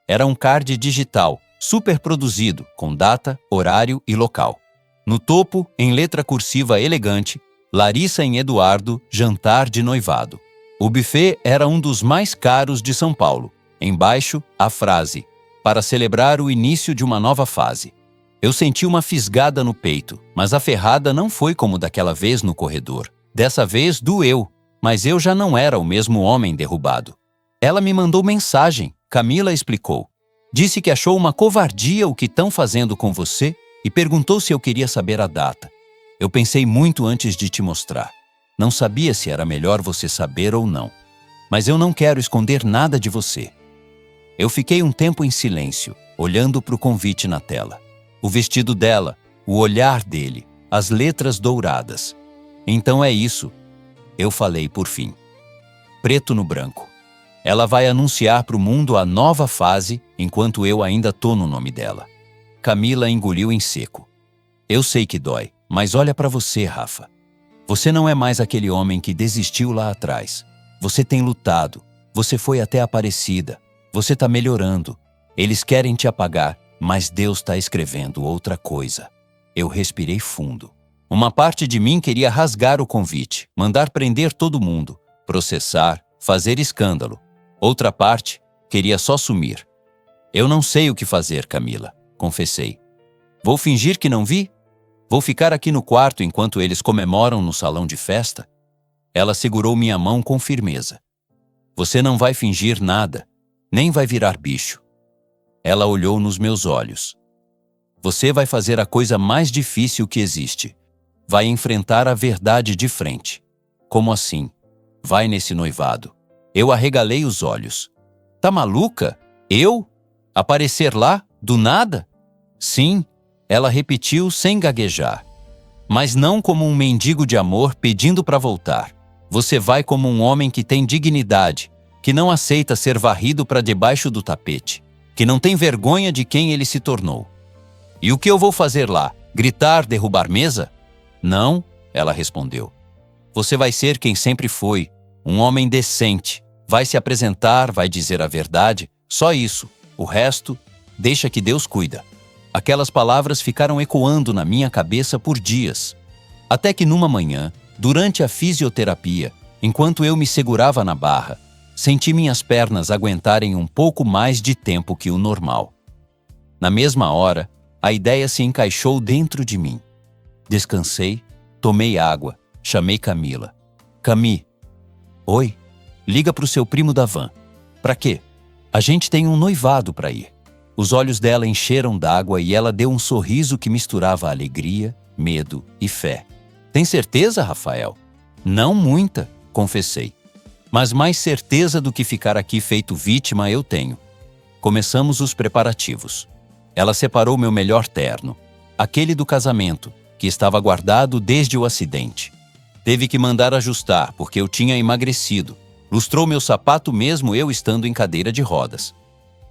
Era um card digital, super produzido, com data, horário e local. No topo, em letra cursiva elegante, Larissa em Eduardo, jantar de noivado. O buffet era um dos mais caros de São Paulo. Embaixo, a frase, para celebrar o início de uma nova fase. Eu senti uma fisgada no peito, mas a ferrada não foi como daquela vez no corredor. Dessa vez doeu, mas eu já não era o mesmo homem derrubado. Ela me mandou mensagem, Camila explicou. Disse que achou uma covardia o que estão fazendo com você e perguntou se eu queria saber a data. Eu pensei muito antes de te mostrar. Não sabia se era melhor você saber ou não. Mas eu não quero esconder nada de você. Eu fiquei um tempo em silêncio, olhando para o convite na tela. O vestido dela, o olhar dele, as letras douradas. Então é isso. Eu falei por fim. Preto no branco. Ela vai anunciar para o mundo a nova fase, enquanto eu ainda tô no nome dela. Camila engoliu em seco. Eu sei que dói, mas olha para você, Rafa. Você não é mais aquele homem que desistiu lá atrás. Você tem lutado. Você foi até Aparecida. Você está melhorando. Eles querem te apagar, mas Deus está escrevendo outra coisa. Eu respirei fundo. Uma parte de mim queria rasgar o convite, mandar prender todo mundo, processar, fazer escândalo. Outra parte queria só sumir. Eu não sei o que fazer, Camila, confessei. Vou fingir que não vi? Vou ficar aqui no quarto enquanto eles comemoram no salão de festa? Ela segurou minha mão com firmeza. Você não vai fingir nada, nem vai virar bicho. Ela olhou nos meus olhos. Você vai fazer a coisa mais difícil que existe. Vai enfrentar a verdade de frente. Como assim? Vai nesse noivado. Eu arregalei os olhos. Tá maluca? Eu? Aparecer lá? Do nada? Sim, ela repetiu sem gaguejar. Mas não como um mendigo de amor pedindo para voltar. Você vai como um homem que tem dignidade, que não aceita ser varrido para debaixo do tapete, que não tem vergonha de quem ele se tornou. E o que eu vou fazer lá? Gritar, derrubar mesa? Não, ela respondeu. Você vai ser quem sempre foi, um homem decente. Vai se apresentar, vai dizer a verdade, só isso. O resto, deixa que Deus cuida. Aquelas palavras ficaram ecoando na minha cabeça por dias. Até que numa manhã, durante a fisioterapia, enquanto eu me segurava na barra, senti minhas pernas aguentarem um pouco mais de tempo que o normal. Na mesma hora, a ideia se encaixou dentro de mim. Descansei, tomei água, chamei Camila. Cami. Oi? Liga pro seu primo da van. Pra quê? A gente tem um noivado pra ir. Os olhos dela encheram d'água e ela deu um sorriso que misturava alegria, medo e fé. Tem certeza, Rafael? Não muita, confessei. Mas mais certeza do que ficar aqui feito vítima eu tenho. Começamos os preparativos. Ela separou meu melhor terno, aquele do casamento, que estava guardado desde o acidente. Teve que mandar ajustar, porque eu tinha emagrecido. Lustrou meu sapato mesmo eu estando em cadeira de rodas.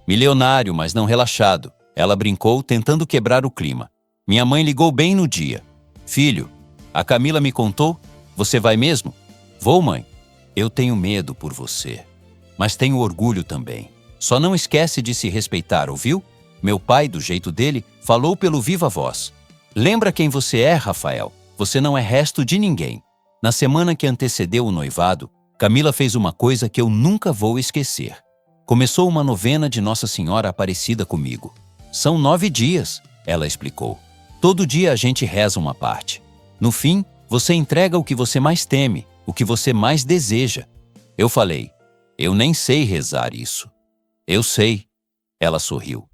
Milionário, mas não relaxado. Ela brincou, tentando quebrar o clima. Minha mãe ligou bem no dia. Filho, a Camila me contou? Você vai mesmo? Vou, mãe. Eu tenho medo por você. Mas tenho orgulho também. Só não esquece de se respeitar, ouviu? Meu pai, do jeito dele, falou pelo viva voz. Lembra quem você é, Rafael? Você não é resto de ninguém. Na semana que antecedeu o noivado, Camila fez uma coisa que eu nunca vou esquecer. Começou uma novena de Nossa Senhora Aparecida comigo. São 9 dias, ela explicou. Todo dia a gente reza uma parte. No fim, você entrega o que você mais teme, o que você mais deseja. Eu falei, eu nem sei rezar isso. Eu sei. Ela sorriu.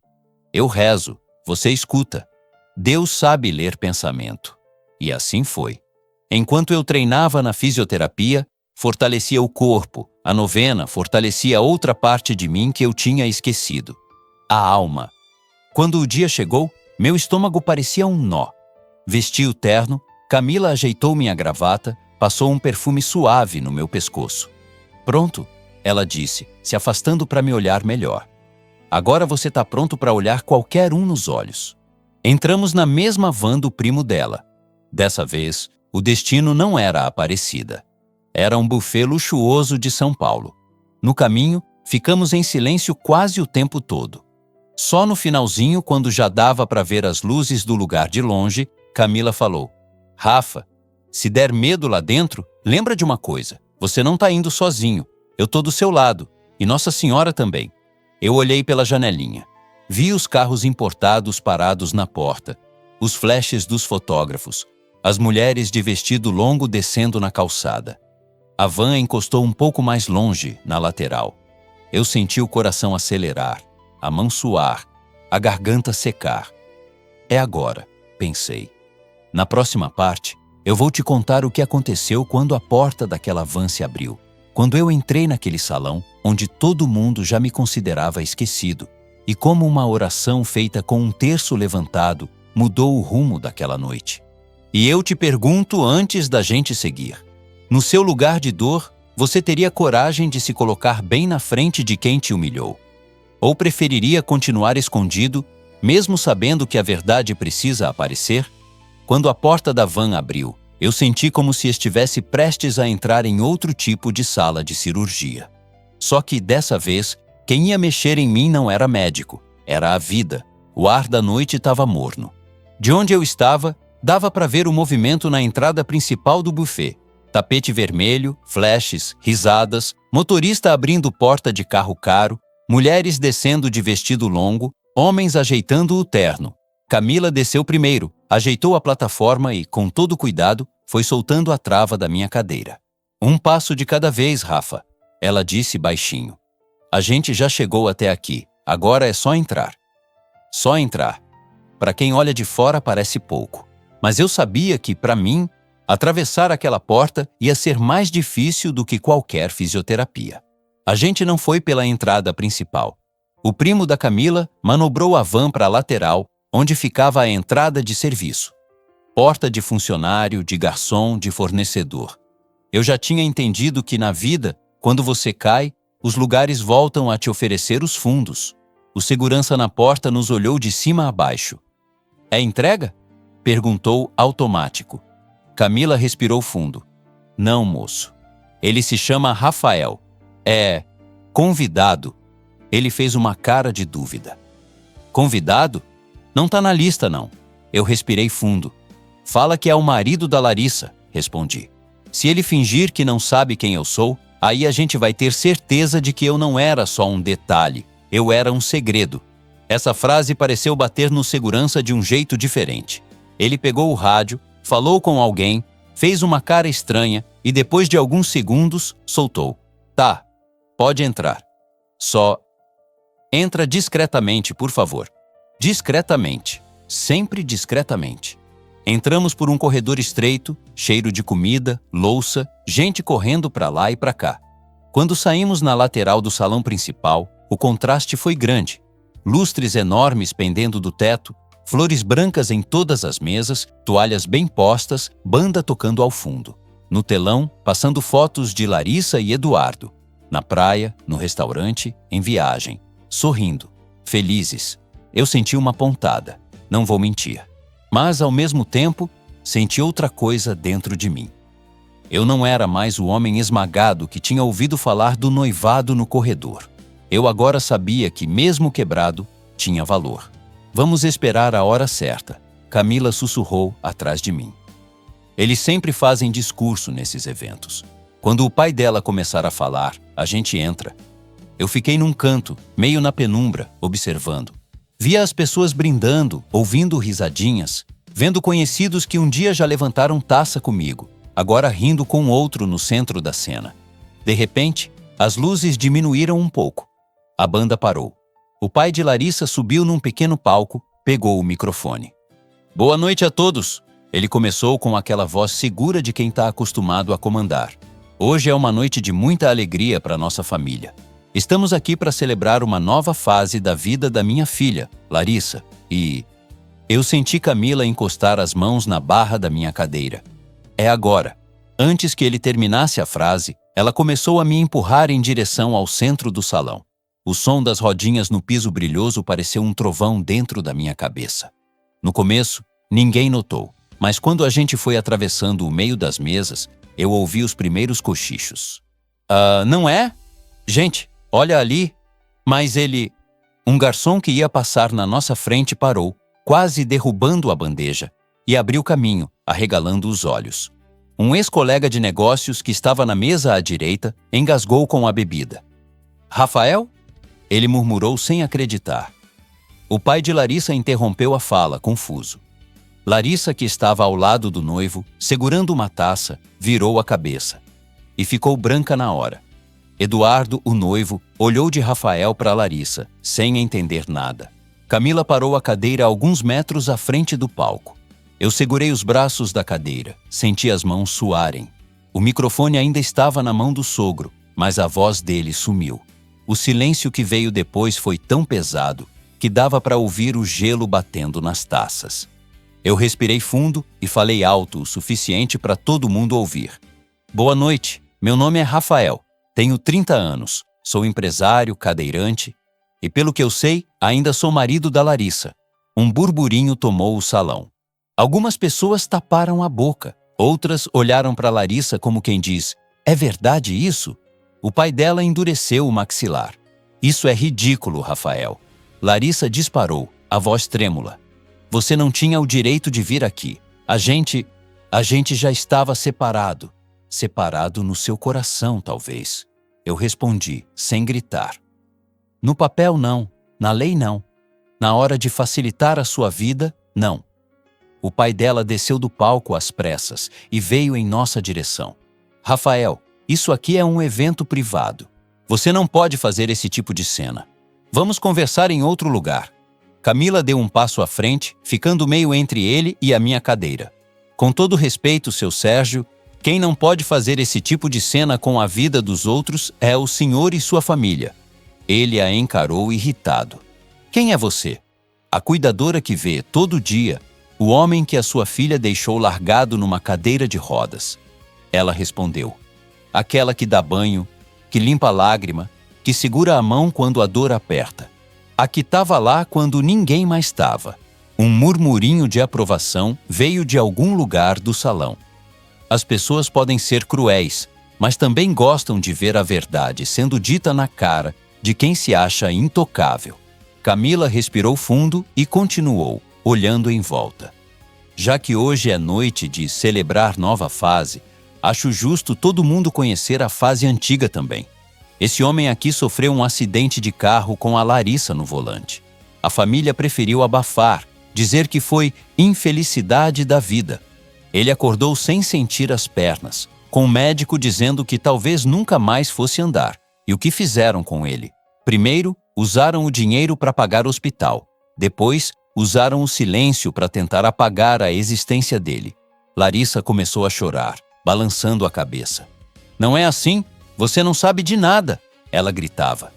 Eu rezo, você escuta. Deus sabe ler pensamento. E assim foi. Enquanto eu treinava na fisioterapia, fortalecia o corpo. A novena fortalecia outra parte de mim que eu tinha esquecido. A alma. Quando o dia chegou, meu estômago parecia um nó. Vesti o terno, Camila ajeitou minha gravata, passou um perfume suave no meu pescoço. Pronto, ela disse, se afastando para me olhar melhor. Agora você está pronto para olhar qualquer um nos olhos. Entramos na mesma van do primo dela. Dessa vez, o destino não era a Aparecida. Era um buffet luxuoso de São Paulo. No caminho, ficamos em silêncio quase o tempo todo. Só no finalzinho, quando já dava para ver as luzes do lugar de longe, Camila falou: Rafa, se der medo lá dentro, lembra de uma coisa, você não está indo sozinho, eu tô do seu lado, e Nossa Senhora também. Eu olhei pela janelinha. Vi os carros importados parados na porta, os flashes dos fotógrafos, as mulheres de vestido longo descendo na calçada. A van encostou um pouco mais longe, na lateral. Eu senti o coração acelerar, a mão suar, a garganta secar. É agora, pensei. Na próxima parte, eu vou te contar o que aconteceu quando a porta daquela van se abriu. Quando eu entrei naquele salão, onde todo mundo já me considerava esquecido, e como uma oração feita com um terço levantado mudou o rumo daquela noite. E eu te pergunto antes da gente seguir. No seu lugar de dor, você teria coragem de se colocar bem na frente de quem te humilhou? Ou preferiria continuar escondido, mesmo sabendo que a verdade precisa aparecer? Quando a porta da van abriu, eu senti como se estivesse prestes a entrar em outro tipo de sala de cirurgia. Só que, dessa vez, quem ia mexer em mim não era médico, era a vida. O ar da noite estava morno. De onde eu estava, dava para ver o movimento na entrada principal do buffet. Tapete vermelho, flashes, risadas, motorista abrindo porta de carro caro, mulheres descendo de vestido longo, homens ajeitando o terno. Camila desceu primeiro, ajeitou a plataforma e, com todo cuidado, foi soltando a trava da minha cadeira. Um passo de cada vez, Rafa, ela disse baixinho. A gente já chegou até aqui, agora é só entrar. Só entrar. Para quem olha de fora parece pouco, mas eu sabia que, para mim, atravessar aquela porta ia ser mais difícil do que qualquer fisioterapia. A gente não foi pela entrada principal. O primo da Camila manobrou a van para a lateral, onde ficava a entrada de serviço. Porta de funcionário, de garçom, de fornecedor. Eu já tinha entendido que na vida, quando você cai, os lugares voltam a te oferecer os fundos. O segurança na porta nos olhou de cima a baixo. É entrega? Perguntou automático. Camila respirou fundo. Não, moço. Ele se chama Rafael. É convidado. Ele fez uma cara de dúvida. Convidado? Não tá na lista, não. Eu respirei fundo. Fala que é o marido da Larissa, respondi. Se ele fingir que não sabe quem eu sou, aí a gente vai ter certeza de que eu não era só um detalhe. Eu era um segredo. Essa frase pareceu bater no segurança de um jeito diferente. Ele pegou o rádio, falou com alguém, fez uma cara estranha e depois de alguns segundos, soltou. Tá, pode entrar. Só entra discretamente, por favor. Discretamente. Sempre discretamente. Entramos por um corredor estreito, cheiro de comida, louça, gente correndo para lá e para cá. Quando saímos na lateral do salão principal, o contraste foi grande. Lustres enormes pendendo do teto, flores brancas em todas as mesas, toalhas bem postas, banda tocando ao fundo. No telão, passando fotos de Larissa e Eduardo. Na praia, no restaurante, em viagem. Sorrindo. Felizes. Eu senti uma pontada. Não vou mentir. Mas, ao mesmo tempo, senti outra coisa dentro de mim. Eu não era mais o homem esmagado que tinha ouvido falar do noivado no corredor. Eu agora sabia que, mesmo quebrado, tinha valor. Vamos esperar a hora certa, Camila sussurrou atrás de mim. Eles sempre fazem discurso nesses eventos. Quando o pai dela começar a falar, a gente entra. Eu fiquei num canto, meio na penumbra, observando. Via as pessoas brindando, ouvindo risadinhas, vendo conhecidos que um dia já levantaram taça comigo, agora rindo com outro no centro da cena. De repente, as luzes diminuíram um pouco. A banda parou. O pai de Larissa subiu num pequeno palco, pegou o microfone. Boa noite a todos! Ele começou com aquela voz segura de quem está acostumado a comandar. Hoje é uma noite de muita alegria para nossa família. Estamos aqui para celebrar uma nova fase da vida da minha filha, Larissa, e... Eu senti Camila encostar as mãos na barra da minha cadeira. É agora. Antes que ele terminasse a frase, ela começou a me empurrar em direção ao centro do salão. O som das rodinhas no piso brilhoso pareceu um trovão dentro da minha cabeça. No começo, ninguém notou, mas quando a gente foi atravessando o meio das mesas, eu ouvi os primeiros cochichos. Não é? Gente, olha ali. Mas ele... Um garçom que ia passar na nossa frente parou, quase derrubando a bandeja, e abriu caminho, arregalando os olhos. Um ex-colega de negócios que estava na mesa à direita engasgou com a bebida. Rafael? Ele murmurou sem acreditar. O pai de Larissa interrompeu a fala, confuso. Larissa, que estava ao lado do noivo, segurando uma taça, virou a cabeça. E ficou branca na hora. Eduardo, o noivo, olhou de Rafael para Larissa, sem entender nada. Camila parou a cadeira a alguns metros à frente do palco. Eu segurei os braços da cadeira, senti as mãos suarem. O microfone ainda estava na mão do sogro, mas a voz dele sumiu. O silêncio que veio depois foi tão pesado que dava para ouvir o gelo batendo nas taças. Eu respirei fundo e falei alto o suficiente para todo mundo ouvir. Boa noite, meu nome é Rafael, tenho 30 anos, sou empresário, cadeirante e, pelo que eu sei, ainda sou marido da Larissa. Um burburinho tomou o salão. Algumas pessoas taparam a boca, outras olharam para Larissa como quem diz, é verdade isso? O pai dela endureceu o maxilar. Isso é ridículo, Rafael. Larissa disparou, a voz trêmula. Você não tinha o direito de vir aqui. A gente já estava separado. Separado no seu coração, talvez. Eu respondi, sem gritar. No papel, não. Na lei, não. Na hora de facilitar a sua vida, não. O pai dela desceu do palco às pressas e veio em nossa direção. Rafael, isso aqui é um evento privado. Você não pode fazer esse tipo de cena. Vamos conversar em outro lugar. Camila deu um passo à frente, ficando meio entre ele e a minha cadeira. Com todo respeito, seu Sérgio, quem não pode fazer esse tipo de cena com a vida dos outros é o senhor e sua família. Ele a encarou irritado. Quem é você? A cuidadora que vê, todo dia, o homem que a sua filha deixou largado numa cadeira de rodas. Ela respondeu. Aquela que dá banho, que limpa a lágrima, que segura a mão quando a dor aperta. A que estava lá quando ninguém mais estava. Um murmurinho de aprovação veio de algum lugar do salão. As pessoas podem ser cruéis, mas também gostam de ver a verdade sendo dita na cara de quem se acha intocável. Camila respirou fundo e continuou, olhando em volta. Já que hoje é noite de celebrar nova fase, acho justo todo mundo conhecer a fase antiga também. Esse homem aqui sofreu um acidente de carro com a Larissa no volante. A família preferiu abafar, dizer que foi infelicidade da vida. Ele acordou sem sentir as pernas, com o médico dizendo que talvez nunca mais fosse andar. E o que fizeram com ele? Primeiro, usaram o dinheiro para pagar o hospital. Depois, usaram o silêncio para tentar apagar a existência dele. Larissa começou a chorar, balançando a cabeça. Não é assim? Você não sabe de nada, ela gritava.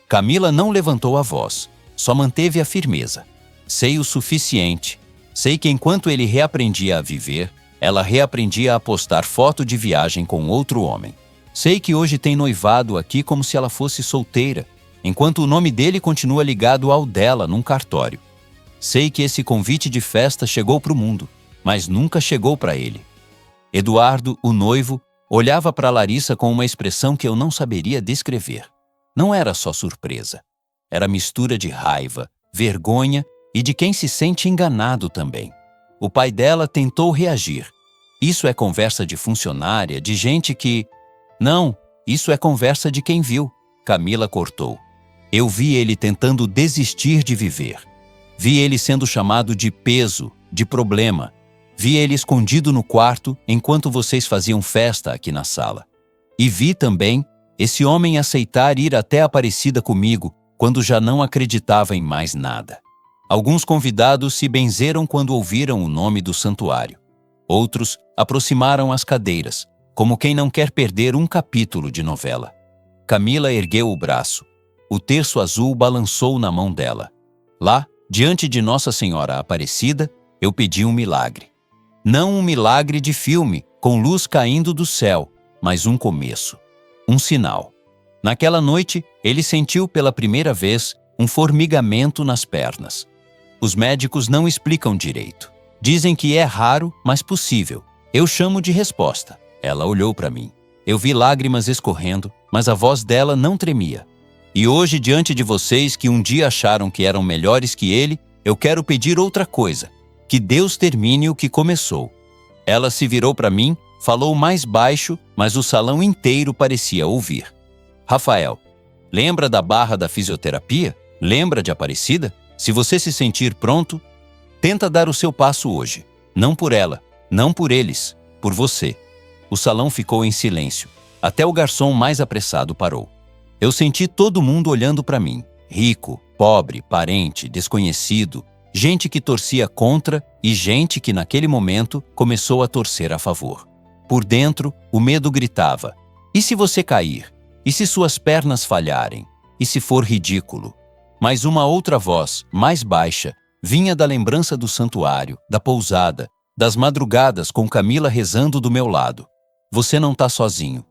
Camila não levantou a voz, só manteve a firmeza. Sei o suficiente. Sei que enquanto ele reaprendia a viver, ela reaprendia a postar foto de viagem com outro homem. Sei que hoje tem noivado aqui como se ela fosse solteira, enquanto o nome dele continua ligado ao dela num cartório. Sei que esse convite de festa chegou para o mundo, mas nunca chegou para ele. Eduardo, o noivo, olhava para Larissa com uma expressão que eu não saberia descrever. Não era só surpresa. Era mistura de raiva, vergonha e de quem se sente enganado também. O pai dela tentou reagir. Isso é conversa de funcionária, de gente que... Não, isso é conversa de quem viu. Camila cortou. Eu vi ele tentando desistir de viver. Vi ele sendo chamado de peso, de problema. Vi ele escondido no quarto enquanto vocês faziam festa aqui na sala. E vi também esse homem aceitar ir até Aparecida comigo quando já não acreditava em mais nada. Alguns convidados se benzeram quando ouviram o nome do santuário. Outros aproximaram as cadeiras, como quem não quer perder um capítulo de novela. Camila ergueu o braço. O terço azul balançou na mão dela. Lá, diante de Nossa Senhora Aparecida, eu pedi um milagre. Não um milagre de filme, com luz caindo do céu, mas um começo, um sinal. Naquela noite, ele sentiu pela primeira vez um formigamento nas pernas. Os médicos não explicam direito. Dizem que é raro, mas possível. Eu chamo de resposta. Ela olhou para mim. Eu vi lágrimas escorrendo, mas a voz dela não tremia. E hoje, diante de vocês que um dia acharam que eram melhores que ele, eu quero pedir outra coisa: que Deus termine o que começou. Ela se virou para mim, falou mais baixo, mas o salão inteiro parecia ouvir. Rafael, lembra da barra da fisioterapia? Lembra de Aparecida? Se você se sentir pronto, tenta dar o seu passo hoje. Não por ela, não por eles, por você. O salão ficou em silêncio. Até o garçom mais apressado parou. Eu senti todo mundo olhando para mim. Rico, pobre, parente, desconhecido, gente que torcia contra e gente que naquele momento começou a torcer a favor. Por dentro, o medo gritava: e se você cair? E se suas pernas falharem? E se for ridículo? Mas uma outra voz, mais baixa, vinha da lembrança do santuário, da pousada, das madrugadas com Camila rezando do meu lado. Você não está sozinho.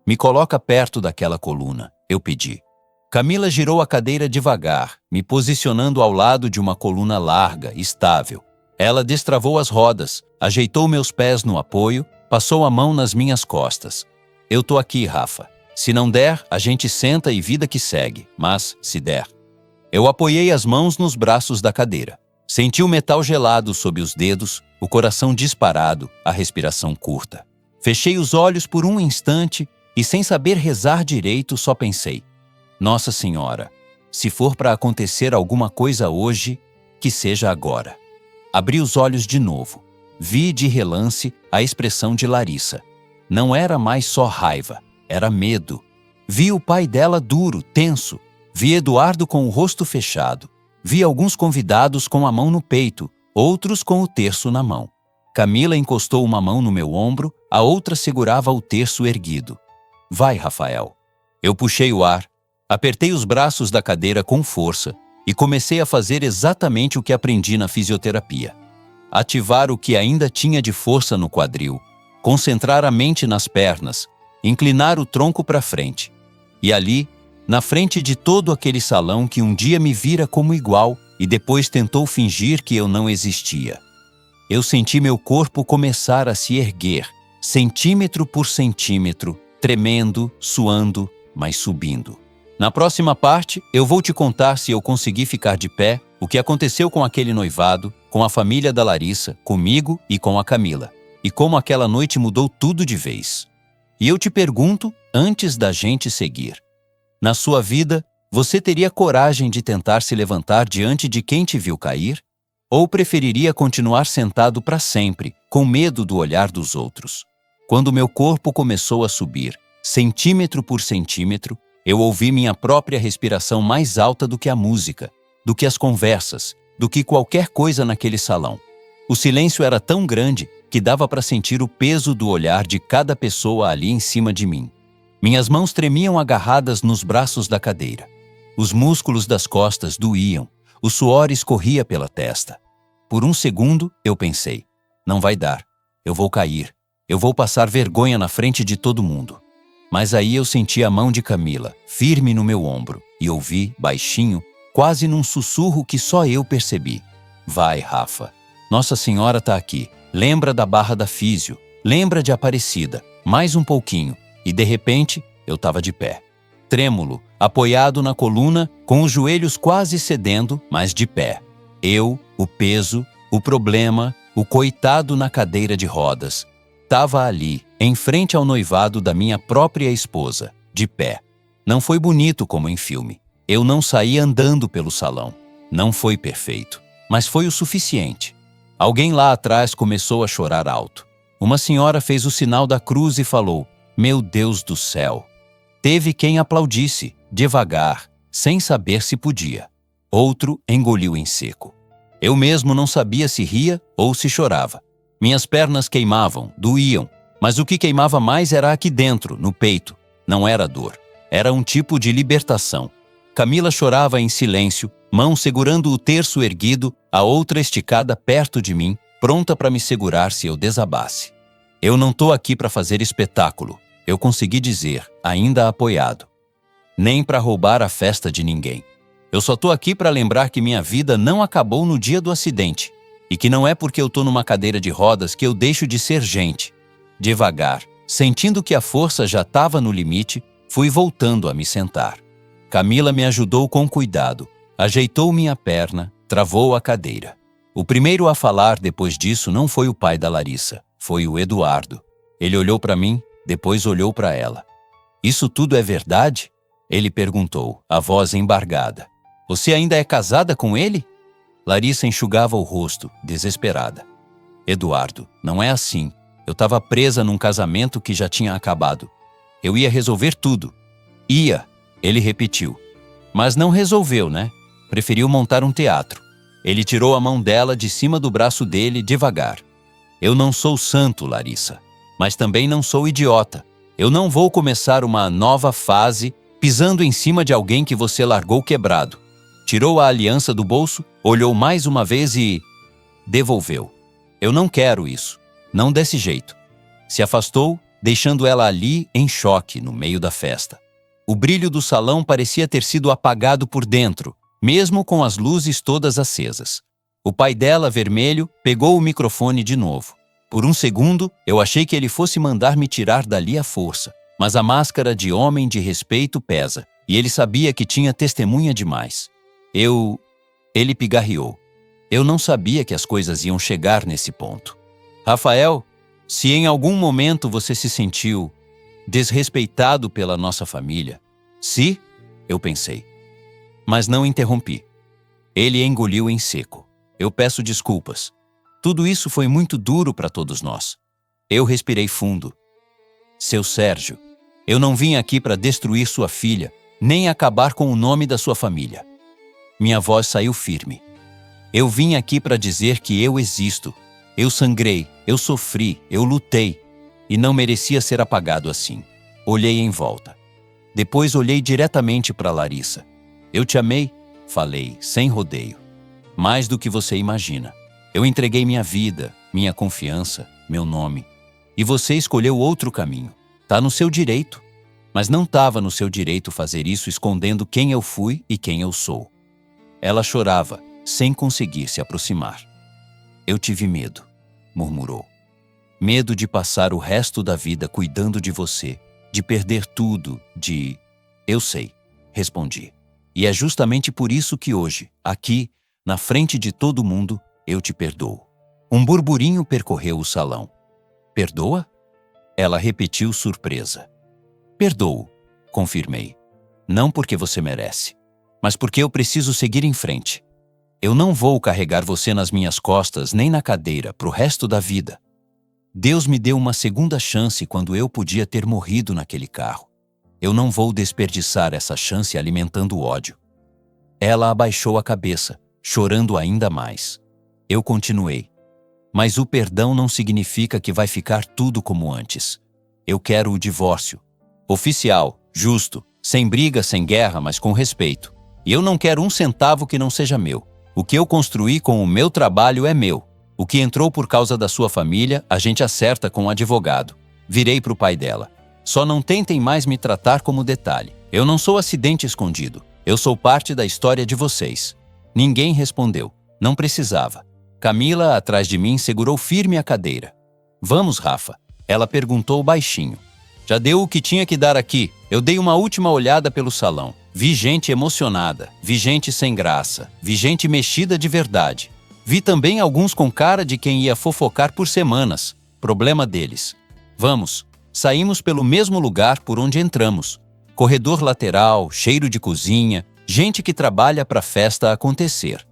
Me coloca perto daquela coluna, eu pedi. Camila girou a cadeira devagar, me posicionando ao lado de uma coluna larga, estável. Ela destravou as rodas, ajeitou meus pés no apoio, passou a mão nas minhas costas. Eu tô aqui, Rafa. Se não der, a gente senta e vida que segue, mas, se der. Eu apoiei as mãos nos braços da cadeira. Senti o metal gelado sob os dedos, o coração disparado, a respiração curta. Fechei os olhos por um instante e, sem saber rezar direito, só pensei: Nossa Senhora, se for para acontecer alguma coisa hoje, que seja agora. Abri os olhos de novo. Vi de relance a expressão de Larissa. Não era mais só raiva, era medo. Vi o pai dela duro, tenso. Vi Eduardo com o rosto fechado. Vi alguns convidados com a mão no peito, outros com o terço na mão. Camila encostou uma mão no meu ombro, a outra segurava o terço erguido. Vai, Rafael. Eu puxei o ar, apertei os braços da cadeira com força e comecei a fazer exatamente o que aprendi na fisioterapia. Ativar o que ainda tinha de força no quadril, concentrar a mente nas pernas, inclinar o tronco para frente. E ali, na frente de todo aquele salão que um dia me vira como igual e depois tentou fingir que eu não existia, eu senti meu corpo começar a se erguer, centímetro por centímetro, tremendo, suando, mas subindo. Na próxima parte, eu vou te contar se eu consegui ficar de pé, o que aconteceu com aquele noivado, com a família da Larissa, comigo e com a Camila, e como aquela noite mudou tudo de vez. E eu te pergunto, antes da gente seguir: na sua vida, você teria coragem de tentar se levantar diante de quem te viu cair? Ou preferiria continuar sentado para sempre, com medo do olhar dos outros? Quando meu corpo começou a subir, centímetro por centímetro, eu ouvi minha própria respiração mais alta do que a música, do que as conversas, do que qualquer coisa naquele salão. O silêncio era tão grande que dava para sentir o peso do olhar de cada pessoa ali em cima de mim. Minhas mãos tremiam agarradas nos braços da cadeira. Os músculos das costas doíam, o suor escorria pela testa. Por um segundo, eu pensei: não vai dar, eu vou cair, eu vou passar vergonha na frente de todo mundo. Mas aí eu senti a mão de Camila, firme no meu ombro, e ouvi, baixinho, quase num sussurro que só eu percebi: vai, Rafa, Nossa Senhora tá aqui, lembra da barra da físio, lembra de Aparecida, mais um pouquinho. E de repente, eu estava de pé. Trêmulo, apoiado na coluna, com os joelhos quase cedendo, mas de pé. Eu, o peso, o problema, o coitado na cadeira de rodas. Estava ali, em frente ao noivado da minha própria esposa, de pé. Não foi bonito como em filme. Eu não saí andando pelo salão. Não foi perfeito, mas foi o suficiente. Alguém lá atrás começou a chorar alto. Uma senhora fez o sinal da cruz e falou: meu Deus do céu! Teve quem aplaudisse, devagar, sem saber se podia. Outro engoliu em seco. Eu mesmo não sabia se ria ou se chorava. Minhas pernas queimavam, doíam, mas o que queimava mais era aqui dentro, no peito. Não era dor, era um tipo de libertação. Camila chorava em silêncio, mão segurando o terço erguido, a outra esticada perto de mim, pronta para me segurar se eu desabasse. Eu não tô aqui para fazer espetáculo, eu consegui dizer, ainda apoiado. Nem para roubar a festa de ninguém. Eu só tô aqui para lembrar que minha vida não acabou no dia do acidente e que não é porque eu tô numa cadeira de rodas que eu deixo de ser gente. Devagar, sentindo que a força já estava no limite, fui voltando a me sentar. Camila me ajudou com cuidado, ajeitou minha perna, travou a cadeira. O primeiro a falar depois disso não foi o pai da Larissa, foi o Eduardo. Ele olhou para mim, depois olhou para ela. Isso tudo é verdade? Ele perguntou, a voz embargada. Você ainda é casada com ele? Larissa enxugava o rosto, desesperada. Eduardo, não é assim. Eu estava presa num casamento que já tinha acabado. Eu ia resolver tudo. Ia, ele repetiu. Mas não resolveu, né? Preferiu montar um teatro. Ele tirou a mão dela de cima do braço dele devagar. Eu não sou santo, Larissa, mas também não sou idiota. Eu não vou começar uma nova fase pisando em cima de alguém que você largou quebrado. Tirou a aliança do bolso, olhou mais uma vez e devolveu. Eu não quero isso. Não desse jeito. Se afastou, deixando ela ali em choque no meio da festa. O brilho do salão parecia ter sido apagado por dentro, mesmo com as luzes todas acesas. O pai dela, vermelho, pegou o microfone de novo. Por um segundo, eu achei que ele fosse mandar me tirar dali à força, mas a máscara de homem de respeito pesa, e ele sabia que tinha testemunha demais. Ele pigarreou. Eu não sabia que as coisas iam chegar nesse ponto. Rafael, se em algum momento você se sentiu desrespeitado pela nossa família, se, eu pensei. Mas não interrompi. Ele engoliu em seco. Eu peço desculpas. Tudo isso foi muito duro para todos nós. Eu respirei fundo. Seu Sérgio, eu não vim aqui para destruir sua filha, nem acabar com o nome da sua família. Minha voz saiu firme. Eu vim aqui para dizer que eu existo. Eu sangrei, eu sofri, eu lutei, e não merecia ser apagado assim. Olhei em volta. Depois olhei diretamente para Larissa. Eu te amei, falei, sem rodeio. Mais do que você imagina. Eu entreguei minha vida, minha confiança, meu nome. E você escolheu outro caminho. Tá no seu direito. Mas não estava no seu direito fazer isso escondendo quem eu fui e quem eu sou. Ela chorava, sem conseguir se aproximar. Eu tive medo, murmurou. Medo de passar o resto da vida cuidando de você, de perder tudo, de... Eu sei, respondi. E é justamente por isso que hoje, aqui, na frente de todo mundo, eu te perdoo. Um burburinho percorreu o salão. Perdoa? Ela repetiu surpresa. Perdoo, confirmei. Não porque você merece, mas porque eu preciso seguir em frente. Eu não vou carregar você nas minhas costas nem na cadeira pro resto da vida. Deus me deu uma segunda chance quando eu podia ter morrido naquele carro. Eu não vou desperdiçar essa chance alimentando ódio. Ela abaixou a cabeça, chorando ainda mais. Eu continuei. Mas o perdão não significa que vai ficar tudo como antes. Eu quero o divórcio. Oficial, justo, sem briga, sem guerra, mas com respeito. E eu não quero um centavo que não seja meu. O que eu construí com o meu trabalho é meu. O que entrou por causa da sua família, a gente acerta com o advogado. Virei para o pai dela. Só não tentem mais me tratar como detalhe. Eu não sou acidente escondido. Eu sou parte da história de vocês. Ninguém respondeu. Não precisava. Camila, atrás de mim, segurou firme a cadeira. Vamos, Rafa? Ela perguntou baixinho. Já deu o que tinha que dar aqui. Eu dei uma última olhada pelo salão. Vi gente emocionada, vi gente sem graça, vi gente mexida de verdade. Vi também alguns com cara de quem ia fofocar por semanas. Problema deles. Vamos, saímos pelo mesmo lugar por onde entramos. Corredor lateral, cheiro de cozinha, gente que trabalha para a festa acontecer.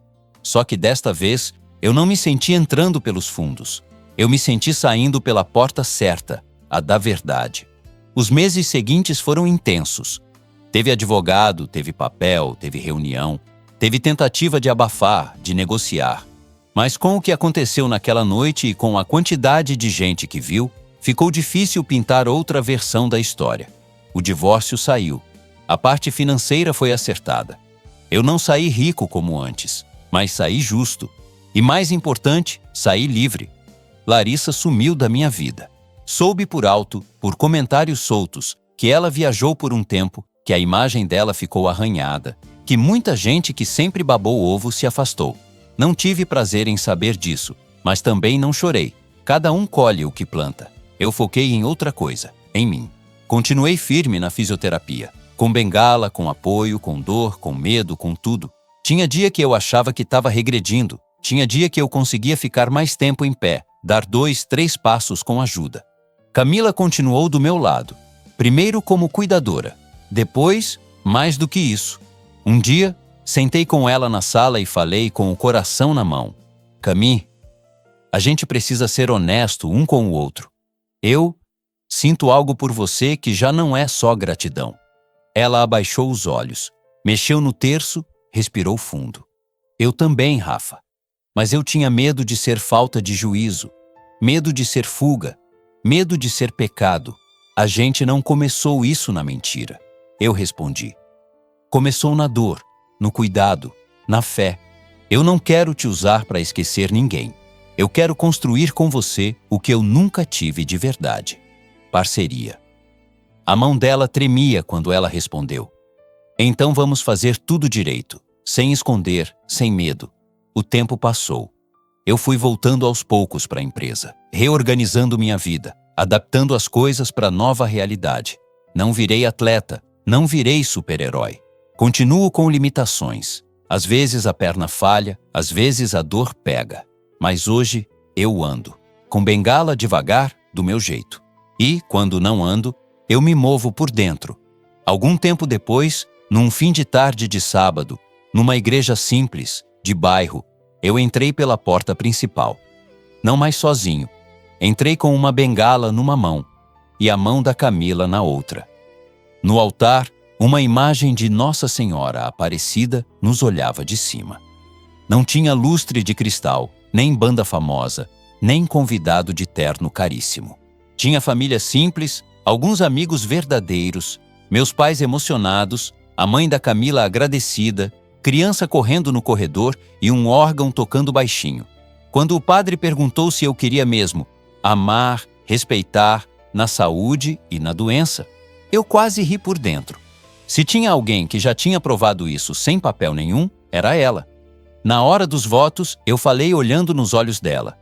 Só que desta vez, eu não me senti entrando pelos fundos. Eu me senti saindo pela porta certa, a da verdade. Os meses seguintes foram intensos. Teve advogado, teve papel, teve reunião, teve tentativa de abafar, de negociar. Mas com o que aconteceu naquela noite e com a quantidade de gente que viu, ficou difícil pintar outra versão da história. O divórcio saiu. A parte financeira foi acertada. Eu não saí rico como antes, mas saí justo. E mais importante, saí livre. Larissa sumiu da minha vida. Soube por alto, por comentários soltos, que ela viajou por um tempo, que a imagem dela ficou arranhada, que muita gente que sempre babou ovo se afastou. Não tive prazer em saber disso, mas também não chorei. Cada um colhe o que planta. Eu foquei em outra coisa, em mim. Continuei firme na fisioterapia. Com bengala, com apoio, com dor, com medo, com tudo. Tinha dia que eu achava que estava regredindo. Tinha dia que eu conseguia ficar mais tempo em pé, dar 2, 3 passos com ajuda. Camila continuou do meu lado. Primeiro como cuidadora. Depois, mais do que isso. Um dia, sentei com ela na sala e falei com o coração na mão. Cami, a gente precisa ser honesto um com o outro. Eu sinto algo por você que já não é só gratidão. Ela abaixou os olhos, mexeu no terço, respirou fundo. Eu também, Rafa. Mas eu tinha medo de ser falta de juízo, medo de ser fuga, medo de ser pecado. A gente não começou isso na mentira. Eu respondi. Começou na dor, no cuidado, na fé. Eu não quero te usar para esquecer ninguém. Eu quero construir com você o que eu nunca tive de verdade. Parceria. A mão dela tremia quando ela respondeu. Então vamos fazer tudo direito, sem esconder, sem medo. O tempo passou. Eu fui voltando aos poucos para a empresa, reorganizando minha vida, adaptando as coisas para a nova realidade. Não virei atleta, não virei super-herói. Continuo com limitações. Às vezes a perna falha, às vezes a dor pega. Mas hoje eu ando, com bengala devagar, do meu jeito. E, quando não ando, eu me movo por dentro. Algum tempo depois, num fim de tarde de sábado, numa igreja simples, de bairro, eu entrei pela porta principal. Não mais sozinho. Entrei com uma bengala numa mão e a mão da Camila na outra. No altar, uma imagem de Nossa Senhora Aparecida nos olhava de cima. Não tinha lustre de cristal, nem banda famosa, nem convidado de terno caríssimo. Tinha família simples, alguns amigos verdadeiros, meus pais emocionados, a mãe da Camila agradecida, criança correndo no corredor e um órgão tocando baixinho. Quando o padre perguntou se eu queria mesmo amar, respeitar, na saúde e na doença, eu quase ri por dentro. Se tinha alguém que já tinha provado isso sem papel nenhum, era ela. Na hora dos votos, eu falei olhando nos olhos dela.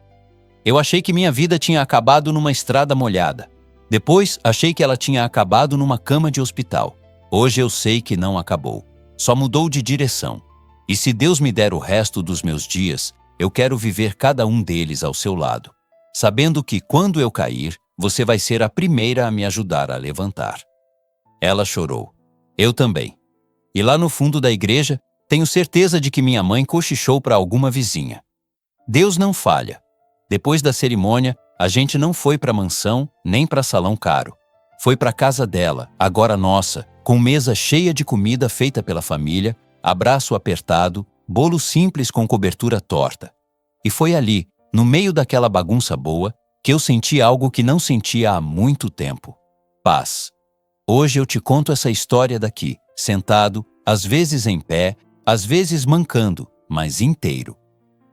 Eu achei que minha vida tinha acabado numa estrada molhada. Depois, achei que ela tinha acabado numa cama de hospital. Hoje eu sei que não acabou. Só mudou de direção. E se Deus me der o resto dos meus dias, eu quero viver cada um deles ao seu lado, sabendo que quando eu cair, você vai ser a primeira a me ajudar a levantar. Ela chorou. Eu também. E lá no fundo da igreja, tenho certeza de que minha mãe cochichou para alguma vizinha. Deus não falha. Depois da cerimônia, a gente não foi para mansão nem para salão caro. Foi para casa dela, agora nossa, com mesa cheia de comida feita pela família, abraço apertado, bolo simples com cobertura torta. E foi ali, no meio daquela bagunça boa, que eu senti algo que não sentia há muito tempo. Paz. Hoje eu te conto essa história daqui, sentado, às vezes em pé, às vezes mancando, mas inteiro.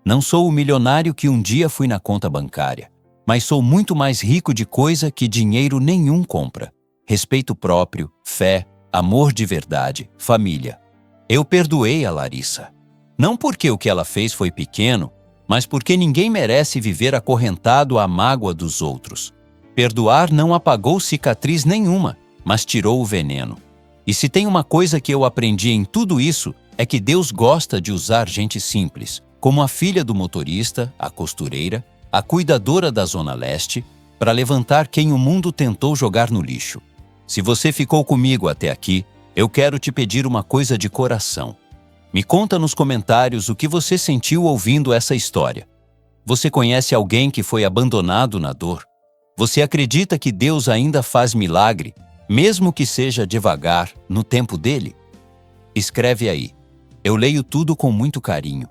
Não sou o milionário que um dia fui na conta bancária, mas sou muito mais rico de coisa que dinheiro nenhum compra. Respeito próprio, fé, amor de verdade, família. Eu perdoei a Larissa. Não porque o que ela fez foi pequeno, mas porque ninguém merece viver acorrentado à mágoa dos outros. Perdoar não apagou cicatriz nenhuma, mas tirou o veneno. E se tem uma coisa que eu aprendi em tudo isso, é que Deus gosta de usar gente simples, como a filha do motorista, a costureira, a cuidadora da Zona Leste, para levantar quem o mundo tentou jogar no lixo. Se você ficou comigo até aqui, eu quero te pedir uma coisa de coração. Me conta nos comentários o que você sentiu ouvindo essa história. Você conhece alguém que foi abandonado na dor? Você acredita que Deus ainda faz milagre, mesmo que seja devagar, no tempo dele? Escreve aí. Eu leio tudo com muito carinho,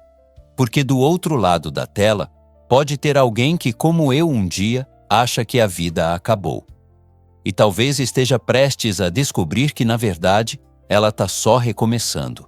porque do outro lado da tela pode ter alguém que, como eu um dia, acha que a vida acabou. E talvez esteja prestes a descobrir que, na verdade, ela está só recomeçando.